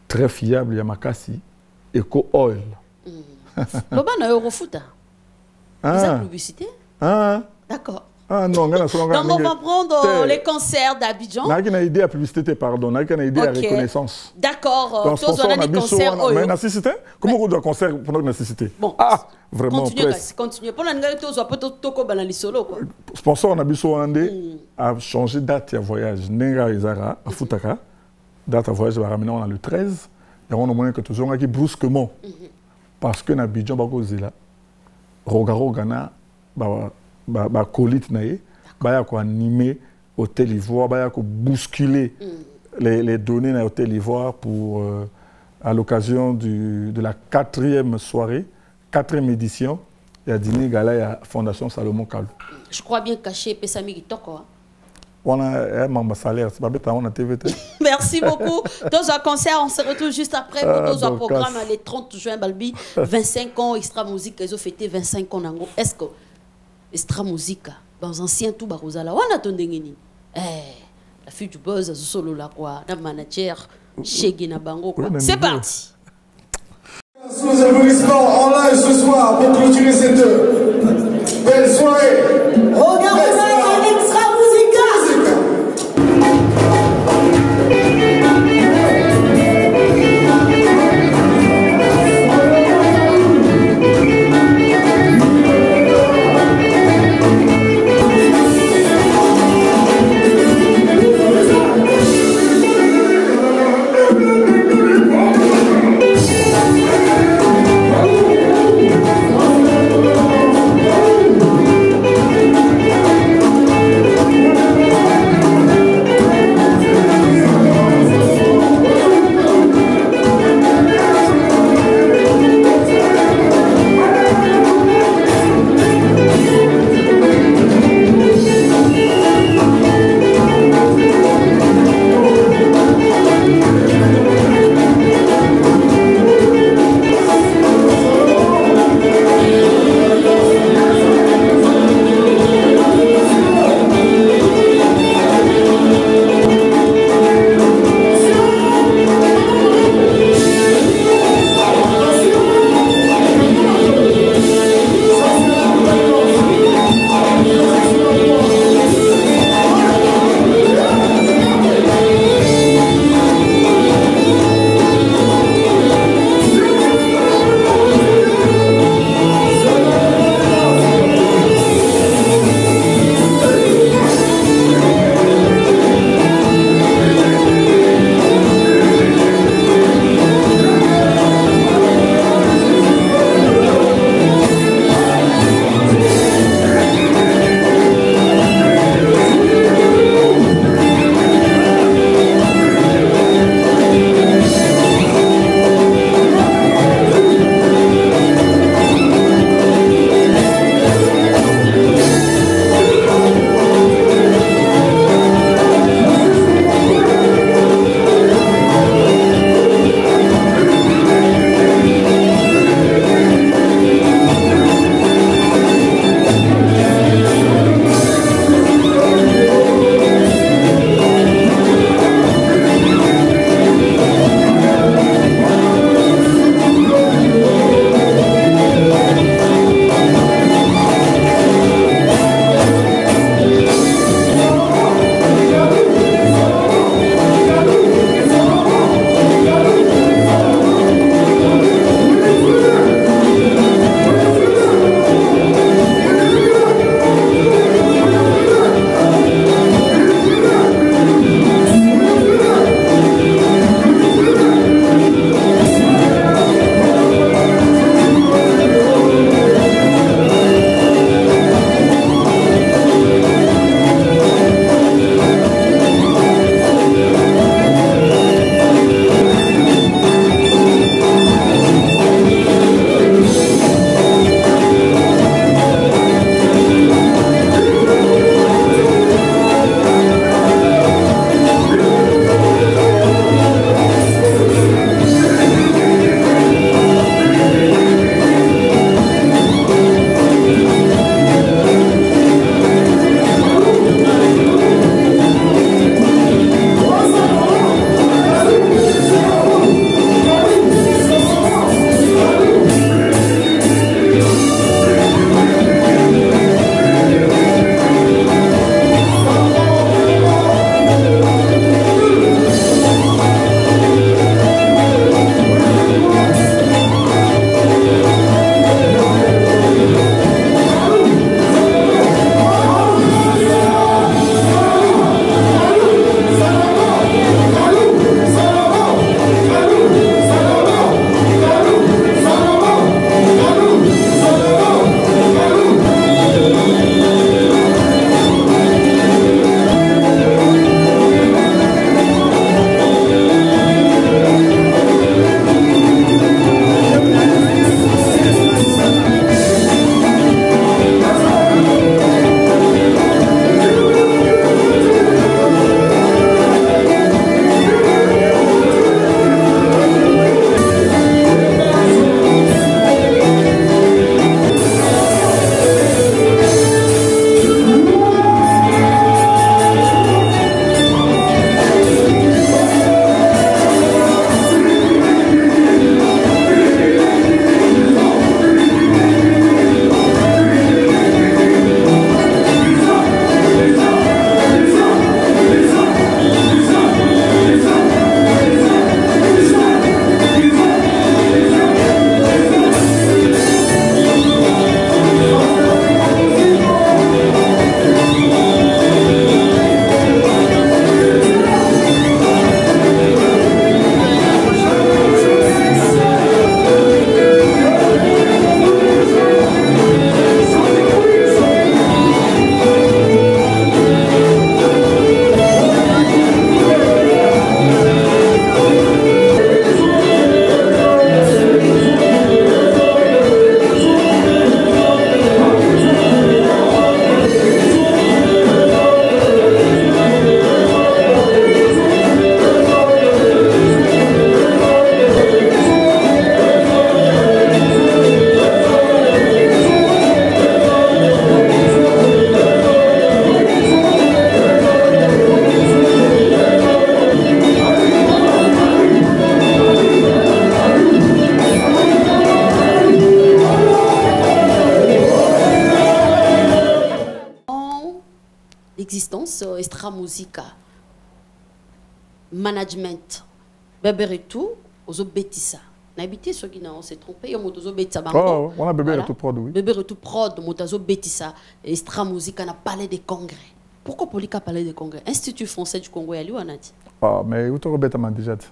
très fiable Yamakasi Eco Oil. Loba na Eurofoot. Vous publicité? D'accord. Ah non, donc on va prendre les concerts d'Abidjan. On a une idée à publicité, pardon. On a une idée à reconnaissance. D'accord. Tous on a des concerts. Mais nécessité? Comment on doit concert pour notre nécessité? Bon. Ah, vraiment. Continuez. Pour l'année, tous on peut toko banali solo quoi. Sponsor on a biso andé a changé date de voyage. Nenga Izara à Futaka. Date de voyage va ramener on a le 13. Et on a moyen que tous on a qui brusquement parce que n'Abidjan ba cause là. Roga na ba colite naé ba ko animer Hôtel Ivoire ba ko bousculer les données na Hôtel Ivoire pour à l'occasion de la 4e soirée 4e édition il y a dîner gala ya Fondation Salomon Kalou. Je crois bien caché Pesami Kitoko. On a un membre salaire, c'est pas bête, on a TVT. Merci beaucoup. Dans un concert, on se retrouve juste après pour dans un programme le 30 juin, Balbi, 25 ans, Extra Musique, ils ont fêté 25 ans. Est-ce que Extra Musique, dans ancien tout Barosala, on a tonné la fille du buzz, solo là quoi, la manager, Shegina Bango quoi. C'est parti. Sous les applaudissements en live ce soir pour clôturer cette belle soirée. Regardez ça. existence Extra Musica management bébé tout aux obétissa n'habité ce qui on s'est trompé on moto obétissa bango on a bébé tout prod oui bébé tout prod moto obétissa Extra Musica n'a parlé des congrès. Pourquoi Polika parler des congrès? Institut français du Congo, il y a eu ah, mais où tu as déjà dit?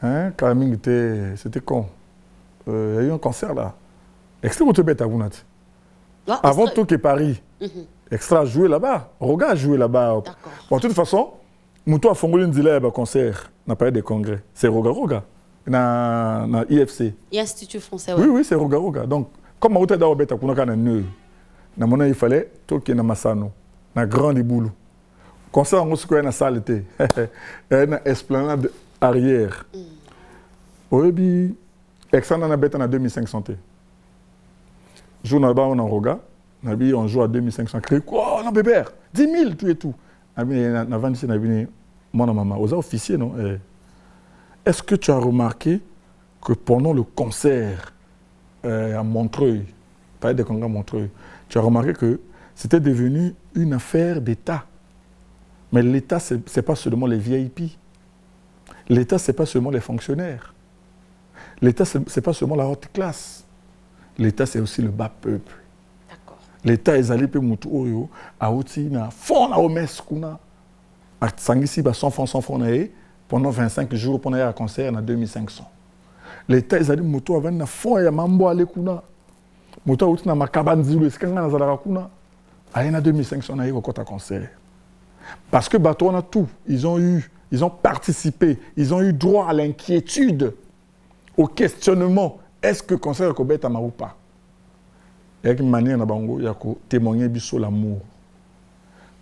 Hein, Karaming c'était con. Il y a eu un concert là. Extra où tu as avant tout que Paris. Extra a joué là-bas. Roga a joué là-bas. Bon, de toute façon, Moutou a fondé une dilemme à concert. N'a pas eu de congrès. C'est Roga. Na IFC. Institut français. Oui, oui, c'est Roga. Donc, comme Moutou a dit il fallait tout qu'il y ait Massano. Na grand Liboulou. Concert en Moscou, na salle était. Na esplanade arrière. Oui, Extra na bête na 2500 t. Jour na on en Roga, on joue à 2500 crée quoi, on a bébé 10 000 tout et tout. Na vendu na bini mon maman, aux officiers non. Est-ce que tu as remarqué que pendant le concert à Montreuil, pas de congrès à Montreuil, tu as remarqué que c'était devenu une affaire d'État. Mais l'État, ce n'est pas seulement les VIP. L'État, ce n'est pas seulement les fonctionnaires. L'État, ce n'est pas seulement la haute classe. L'État, c'est aussi le bas peuple. L'État, est allé pour à outil na fond na omes kuna. À sangisi 100 francs pendant 25 jours pendant un concert na 2500. L'État, est allé moto avant na fond ya mambo ale kuna. Moto outil na makabanzi le skanga na zalaka kuna. Il y a 2500 naïs au concert. Parce que bateau, on a tout. Ils ont participé. Ils ont eu droit à l'inquiétude, au questionnement. Est-ce que le concert est bête ou pas? Il y a une manière de témoigner sur l'amour.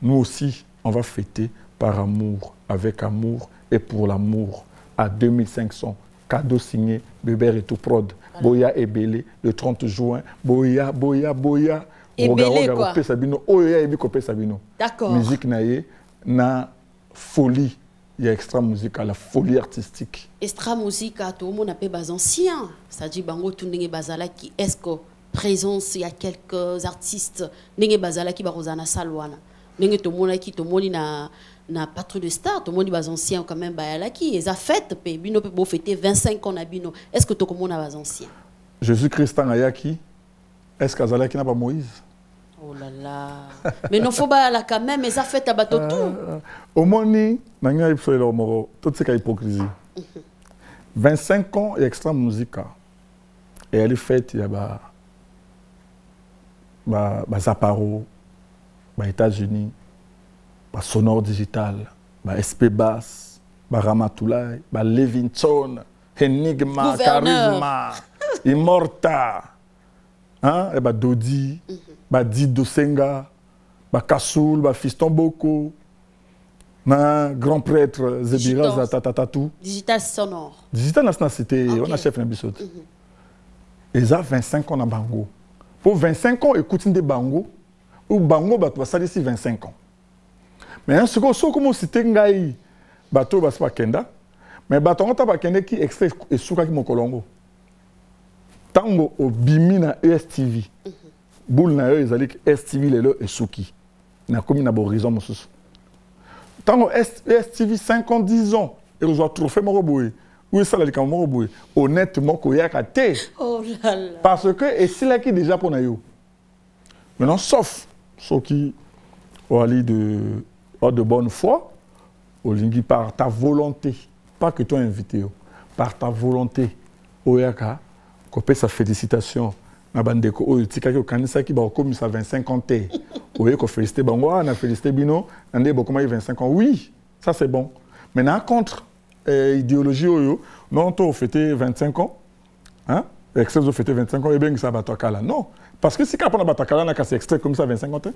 Nous aussi, on va fêter par amour, avec amour et pour l'amour. À 2500, cadeau signé, Bébé et tout prod. Boya et Bélé, le 30 juin. Boya. Et Bélé, quoi. D'accord. Musique na folie. Il y a Extra Musica, la folie artistique. Extra Musica, tout le monde a pas ancien. C'est-à-dire bango tout n'engé bazala qui est-ce que présence il y a quelques artistes n'engé bazala qui barozana salwana. N'engé tout le monde na pas trop de stars, tout le monde est ancien quand même bayala qui les a fêtes pe bino pe bo fêter 25 ans na bino. Est-ce que tout le monde a ancien? Jésus-Christ Ayaki. Est-ce qu'Azala qui n'a pas Moïse? Oh là là. Mais non, faut pas là quand même, mais ça fait à bateau tout. Au moins, tout ce qui est hypocrisie. 25 ans et Extra Musica. Et elle est faite, il y a Zaparo, États-Unis, Sonore Digital, SP Bass, Ramatoulaye, Levinson, Enigma, Charisma, Immorta. Hein? Et Dodi, Dido Senga, Kassoul, Fiston Boko, grand prêtre Zebira Zatatatatou. Digital sonore. Digital c'était on a chef Nabisot. Et ça 25 ans à Bango. Pour 25 ans, écoutez des Bango, ou Bango va ça d'ici 25 ans. Mais un second, comme c'était Ngaï, bateau va pas Kenda, mais bateau on t'a Kenda qui extrait et souka qui mon Colombo. Tango au bimi na ESTV. Boule na ezali ESTV lelo et souki. Na komi na horizon mosusu. Tango ESTV 5 ans 10 ans et reçoit trophée moko boye. Oui ça la likamo moko boye. Honnêtement ko yaka té. Oh là là. Parce que et c'est là qui déjà pour na yo. Maintenant sauf ceux qui ont ali de bonne foi, au lingi par ta volonté, pas que toi invité, par ta volonté oyaka qu'on sa félicitation na bandeko oyo tikaki okanisa ki ba comme ça 25 ans té oye ko féliciter bango na féliciter bino ndé bokoma 25 ans oui ça c'est bon mais na contre idéologie oyo non to fêter 25 ans hein excès de fêter 25 ans et bien ça ba to kala non parce que si ka pona ba kala na ka c'est extrait comme ça 25 ans té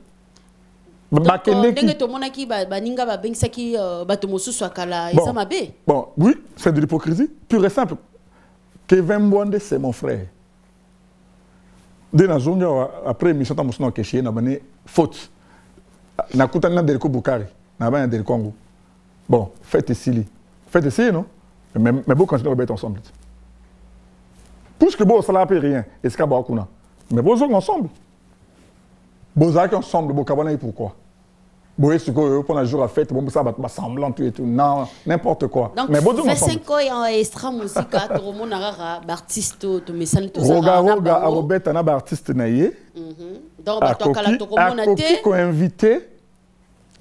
ba kende ki to mona ki ba ninga ba bengisa ki ba to mosusu akala ça mabe bon oui c'est de l'hypocrisie pure et simple. Kevin Mwande, c'est mon frère. Après l'émission, je suis allé à la faute. Je suis allé à la Boukari. Je suis allé à Congo. Bon, faites ici. Faites ici, non? Mais vous continuez à être ensemble. Puisque vous ne savez rien, est-ce qu'il y a beaucoup? Mais vous êtes ensemble. Vous êtes ensemble, vous savez pourquoi? Bon, ce qu'on pour un jour à fête, bon, ça va semblant tout et tout. Non, n'importe quoi. Donc, mais bon, 25 ans, il y a un extra musique, tout le monde a un artiste, tout le monde a Roga, Robert, on a un artiste naïe. Donc, tout le monde a invité.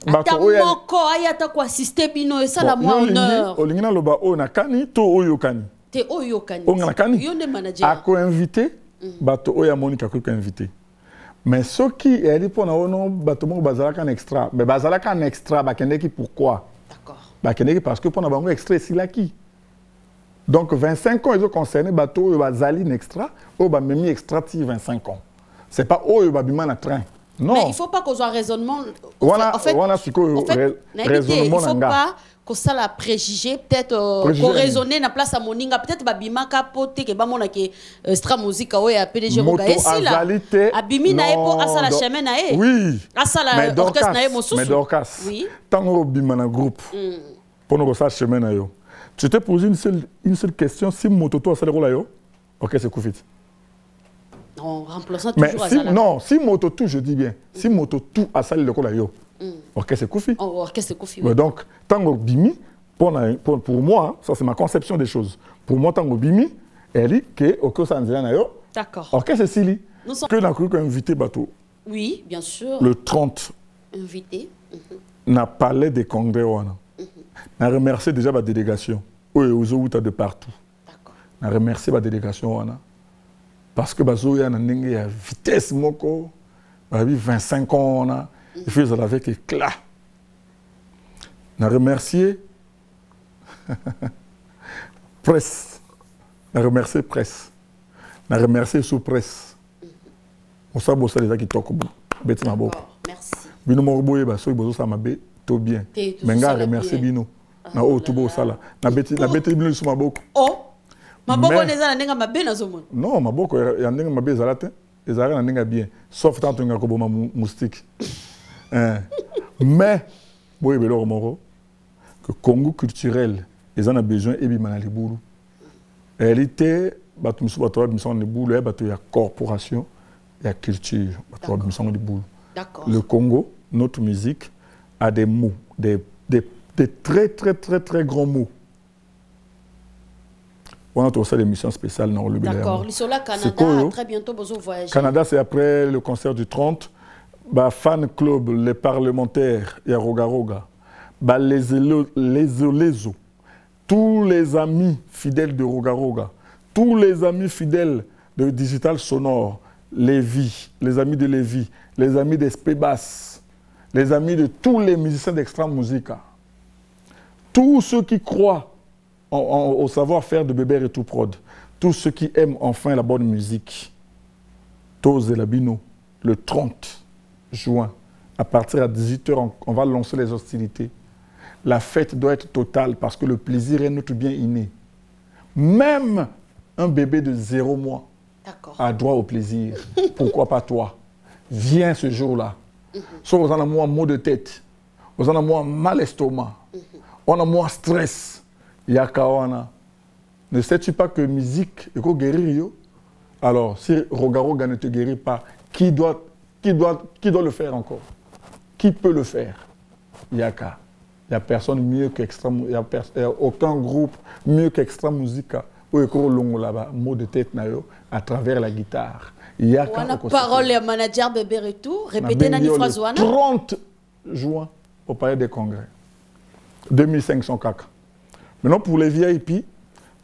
Atamoko, ayata ko assister bino, et ça la moi honneur. Olingina loba o na kani, to oyo kani. Te oyo kani. O na kani. Yo ne manager. Ako invité, bato oya Monica ko invité. Mais ce qui est dit pour nous, bateau bazalaka un extra. Mais bazalaka un extra, bakendeki pourquoi? D'accord. Bakendeki parce que pour nous avons extrait ici là qui. Donc 25 ans ils ont concerné bateau bazali un extra, ou ba memi extra 25 ans. C'est pas eux babima na train. Non. Mais il faut pas qu'on soit raisonnement. En fait, il faut pas qu'on ça la préjugé peut-être qu'on raisonner na place à moninga peut-être babima capote que ba mona que extra musique ouais à PDG roga ici là abimi na epo asa la chemin na e oui asa la orchestre na e mosusu mais Dorcas oui tango bima na groupe pour nous ça chemin na yo tu t'es posé une seule question si moto to asa le rola yo OK c'est Koufit. Non, remplaçant toujours à ça. Non, si moto tout, je dis bien. Si moto tout à ça le rola yo. OK c'est Koufi. Oh, OK c'est Koufi. Oui. Donc tango bimi pour moi, ça c'est ma conception des choses. Pour moi tango bimi, elle dit que OK ça na yo. D'accord. OK c'est Sili. Nous sommes que n'a cru invité bateau. Oui, bien sûr. Le 30 invité. N'a parlé des congrès wana. N'a remercié déjà ma délégation. Oui, aux autres de partout. D'accord. N'a remercié ma délégation wana. Parce que bazo ya na ndenge ya vitesse moko ba 25 ans on a il fait ça avec éclat. Na remercier presse. Na remercier presse. Na remercier sous presse. On sait bosser les qui toko beti mabo. Merci. Bino mo boye ba so bozo ça mabe to bien. Mais nga remercier bino. Na o to bo sala. Na beti bino sous maboko. Oh. Maboko neza na nenga mabe na zomo. Non, maboko ya nenga mabe zalate, ezara na nenga bien. Sauf tant nga ko boma moustique. Mais boye belo moro que Congo culturel, ils en ont besoin et bi manali boulou. Elle était batu musu batu mission de boulou et batu ya corporation, ya culture, batu mission de boulou. D'accord. Le Congo, notre musique a des mots, des très très très très grands mots. On a aussi des missions spéciales dans le D'accord. L'Isola Canada, très bientôt, vous voyagez. Canada, c'est après le concert du 30. Bah, fan club, les parlementaires, il y a Roga Roga. Bah, les Olezo, tous les amis fidèles de Roga Roga, tous les amis fidèles de Digital Sonore, Lévi, les amis de Lévi, les amis d'Espébas, les amis de tous les musiciens d'Extra Musica, tous ceux qui croient au savoir-faire de Bébert et tout prod. Tous ceux qui aiment enfin la bonne musique. Toz et Labino, le 30 juin, à partir de 18h, on va lancer les hostilités. La fête doit être totale parce que le plaisir est notre bien inné. Même un bébé de 0 mois a droit au plaisir. Pourquoi pas toi? Viens ce jour-là. Soit vous en avez moins maux de tête, vous en avez moins mal estomac, on a moins stress. Yakawana. Ne sais-tu pas que musique est guérir? Alors, si Roga Roga ne te guérit pas, qui doit le faire encore? Qui peut le faire? Yaka. Il n'y a personne mieux qu'Extra Musica. Il n'y a aucun groupe mieux qu'Extra Musica. Où est le là-bas, mot de tête à travers la guitare. Yaka. On a parole à manager Bébé et tout. Répétez Nani Frazouana. 30 juin au Palais des Congrès. 2500 caca. Maintenant, pour les VIP,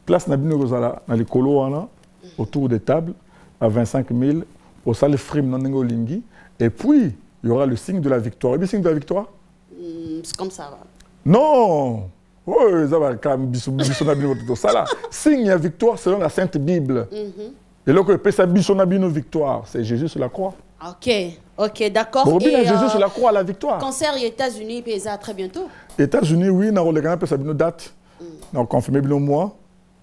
place Nabino Rosala, dans les colos, autour des tables, à 25 000, au salle Frim, dans Lingui. Et puis, il y aura le signe de la victoire. Le signe de la victoire? C'est comme ça. Non! Oui, ça va, signe de la victoire selon la Sainte Bible. Et là, que ça Bissonabino victoire, c'est Jésus sur la croix. Ok, d'accord. Bon, et Jésus sur la croix, la victoire. Concert aux États-Unis, PSA très bientôt. États-Unis, oui, on a une date. On a confirmé bien moi.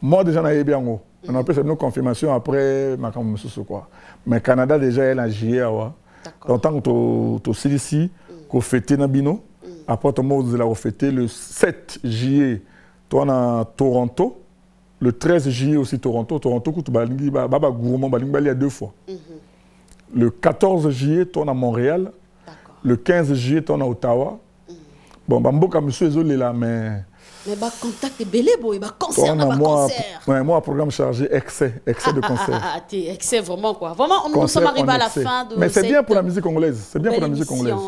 Moi, déjà, on a bien. On a fait une confirmation après, quoi. Mais Canada, déjà, elle a géré. Donc, tant que tu es ici, qu'on fête Nabino. Après, tu as fêté le 7 juillet, tu es à Toronto. Le 13 juillet aussi, Toronto. Toronto, tu as il y a 2 fois. Le 14 juillet, tu es à Montréal. Le 15 juillet, on est à Ottawa. Bon, Bamboka, monsieur Ezoli là, mais. Mais bah contact est belé, boy, bah concert, bah concert. Ouais, moi, un programme chargé excès de concert. T'es excès vraiment quoi. Vraiment, nous sommes arrivés à la fin de. Mais c'est bien pour la musique congolaise. C'est bien pour la musique congolaise.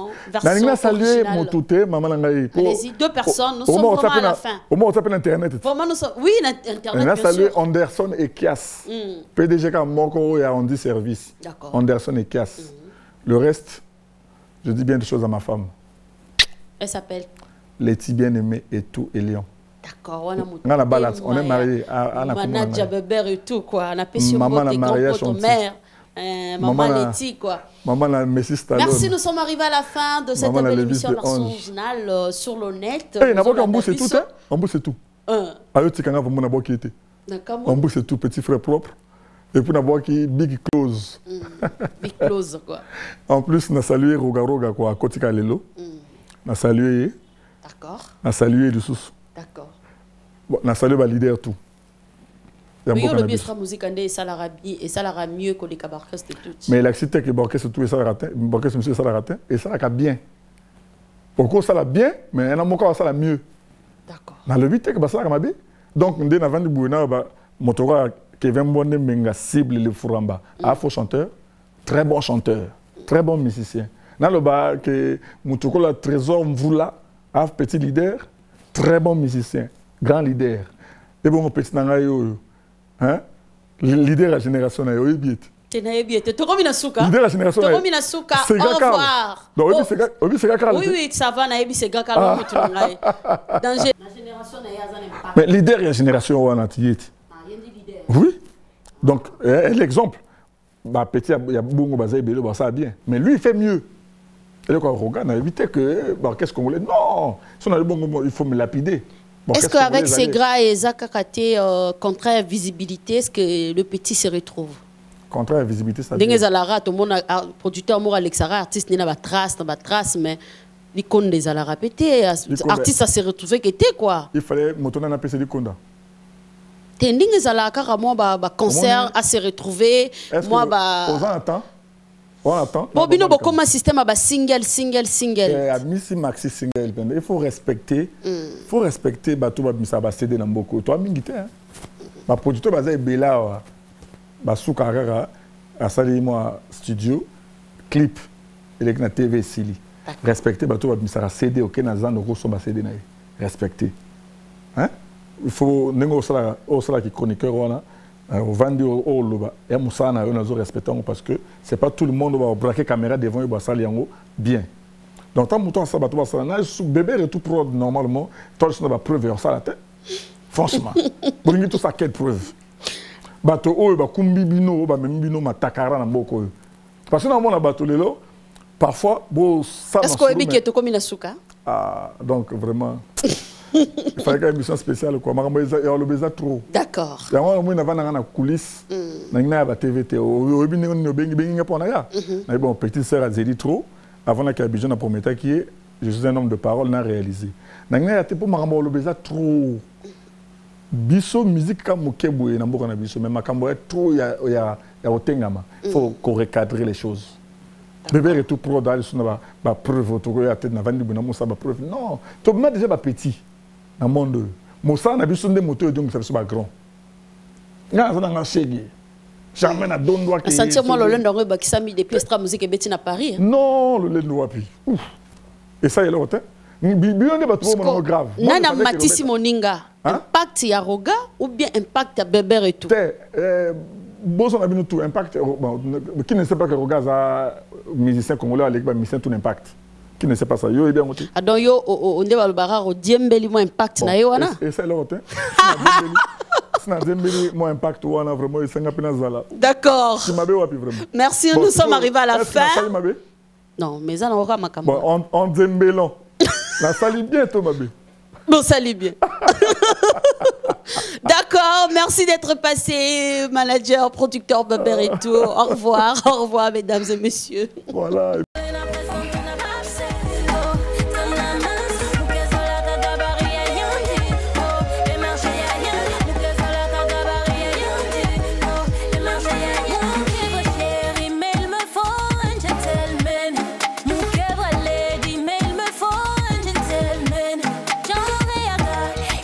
Version salué mon touté, maman Langaï. Allez-y, 2 personnes, nous sommes vraiment à la fin. Au moins, on s'appelle Internet. Vraiment, nous sommes. Oui, Internet. On a salué Anderson et Kias. PDG Kamoko et Arrondi Service. D'accord. Anderson et Kias. Le reste, je dis bien des choses à ma femme. Elle s'appelle Letty Bien-Aimé et tout, et Lyon. D'accord, on est mariés. Manager Beber et tout, quoi. On a pêché maman la mariage votre mère. Maman Letty, quoi. Maman la Messi Stallone. Merci, nous sommes arrivés à la fin de cette belle émission Version Originale sur le net. Eh, on bouge c'est tout, hein? On bouge c'est tout. Ayo Tikanga, on a qui était. On bouge c'est tout, petit frère propre. Et puis, on a qui Big Close. Big Close, quoi. En plus, on a salué Roga, quoi, à Kotika Lelo. On a salué. D'accord. On a salué le sous. D'accord. Bon, on a salué le leader tout. Oui, le biestra musique et ça l'ara mieux que les cabarcas de tout. Mais l'accident que Borkes tout et ça l'a Borkes monsieur ça l'a raté et ça l'a bien. Pourquoi ça l'a bien, mais on a encore ça l'a mieux. D'accord. Dans le 8 que ça l'a bien. Donc on est avant du Bouina ba motora Kevin Bonne Menga cible le Furamba. Afro chanteur, très bon chanteur, très bon musicien. Dans le bas que Moutoko la trésor Mvula, petit leader, très bon musicien, grand leader. Et bon petit nangayo. Hein? Leader de la génération na yo biet. Leader de la génération. Au revoir. Oui, ça va na yebi c'est gars kala mutu ngai. Danger. La génération na yazane pas. Mais leader de la génération wana tiet. Oui. Donc l'exemple bah petit il y a bongo bazay belo bah ça bien. Mais lui il fait mieux. Et quoi Roga na évité que bah qu'est-ce qu'on voulait non, si on a le bongo il faut me lapider. Bon, est-ce qu'avec ces gras et Zakakate, contraire visibilité, est-ce que le petit se retrouve? Contraire visibilité, ça veut dire... Tout le monde, producteur, artiste, il y a des traces, mais l'icône des Alara pété, artiste, ça s'est retrouvé que t'es quoi? Il fallait motoner un PC du Konda. T'es n'ing des Alara, moi, concert à se retrouver, moi, on attend. Bon, bino comme un système à single. Maxi single. Il faut respecter. Il faut respecter tout ba CD na mboko. Toi mingite hein. Ba producteur bazay bela ba soukarara a sali moi studio clip et na TV sili. Respecter tout ba misara CD OK na zando ko so ba CD na. Respecter. Hein? Il faut nengo sala qui chroniqueur wana. Au vendu au loba et musana on a respecté parce que c'est pas tout le monde va braquer caméra devant et ça liango bien. Donc tant mouton ça bateau ça na bébé et tout pro normalement toi tu n'as pas preuve ça la tête. Franchement. Pour tout ça quelle preuve. Bateau o ba kumbi bino ba même bino matakara na mboko. Parce que dans mon bateau lelo parfois bon ça. Est-ce que Ebi est comme Inasuka? Ah donc vraiment il fallait une émission spéciale quoi le beza trop. D'accord. Il y a moi na coulisses na ba TVT au bi no bengi pona ya. Mais bon petite sœur a dit trop avant na Abidjan na prometteur qui est je suis un homme de parole n'a réalisé. Na ya te pour makambo le beza trop. Biso musique comme Mokeboué na mboka na biso mais makambo est trop ya otengama. Il faut recadrer les choses. Bébé est tout pro d'aller sur la preuve autour ya tête na vandi bona musa ba preuve. Non, tu m'as déjà pas petit. Dans le monde, Moussa n'a pas besoin de motos donc ça fait grand. N'a pas de chégui. Jamais n'a donné droit. Sentir-moi le lundi qui s'est mis des pièces de musique et Bettina à Paris. Non, le lundi droit puis. Et ça il est l'autre. Bien des bateaux grave. Nana Matisi Moninga. Impact ya Roga ou bien impact ya Beber et tout. Bon on a bien tout impact. Qui ne sait pas que Roga a musicien congolais avec musicien tout impact. Qui ne sait pas ça yo et bien moti. Donc yo on débat le barrage au diembeli mo impact na yo wana. Et ça l'autre. Na diembeli mo impact wana vraiment il s'engage na zala. D'accord. Tu m'avais wapi vraiment. Merci, nous sommes arrivés à la fin. Non, mais ça n'aura pas makambo. Bon en diembelon. La salie bien toi ma bé. Bon salut bien. D'accord, merci d'être passé, manager, producteur Beber et tout. Au revoir mesdames et messieurs. Voilà.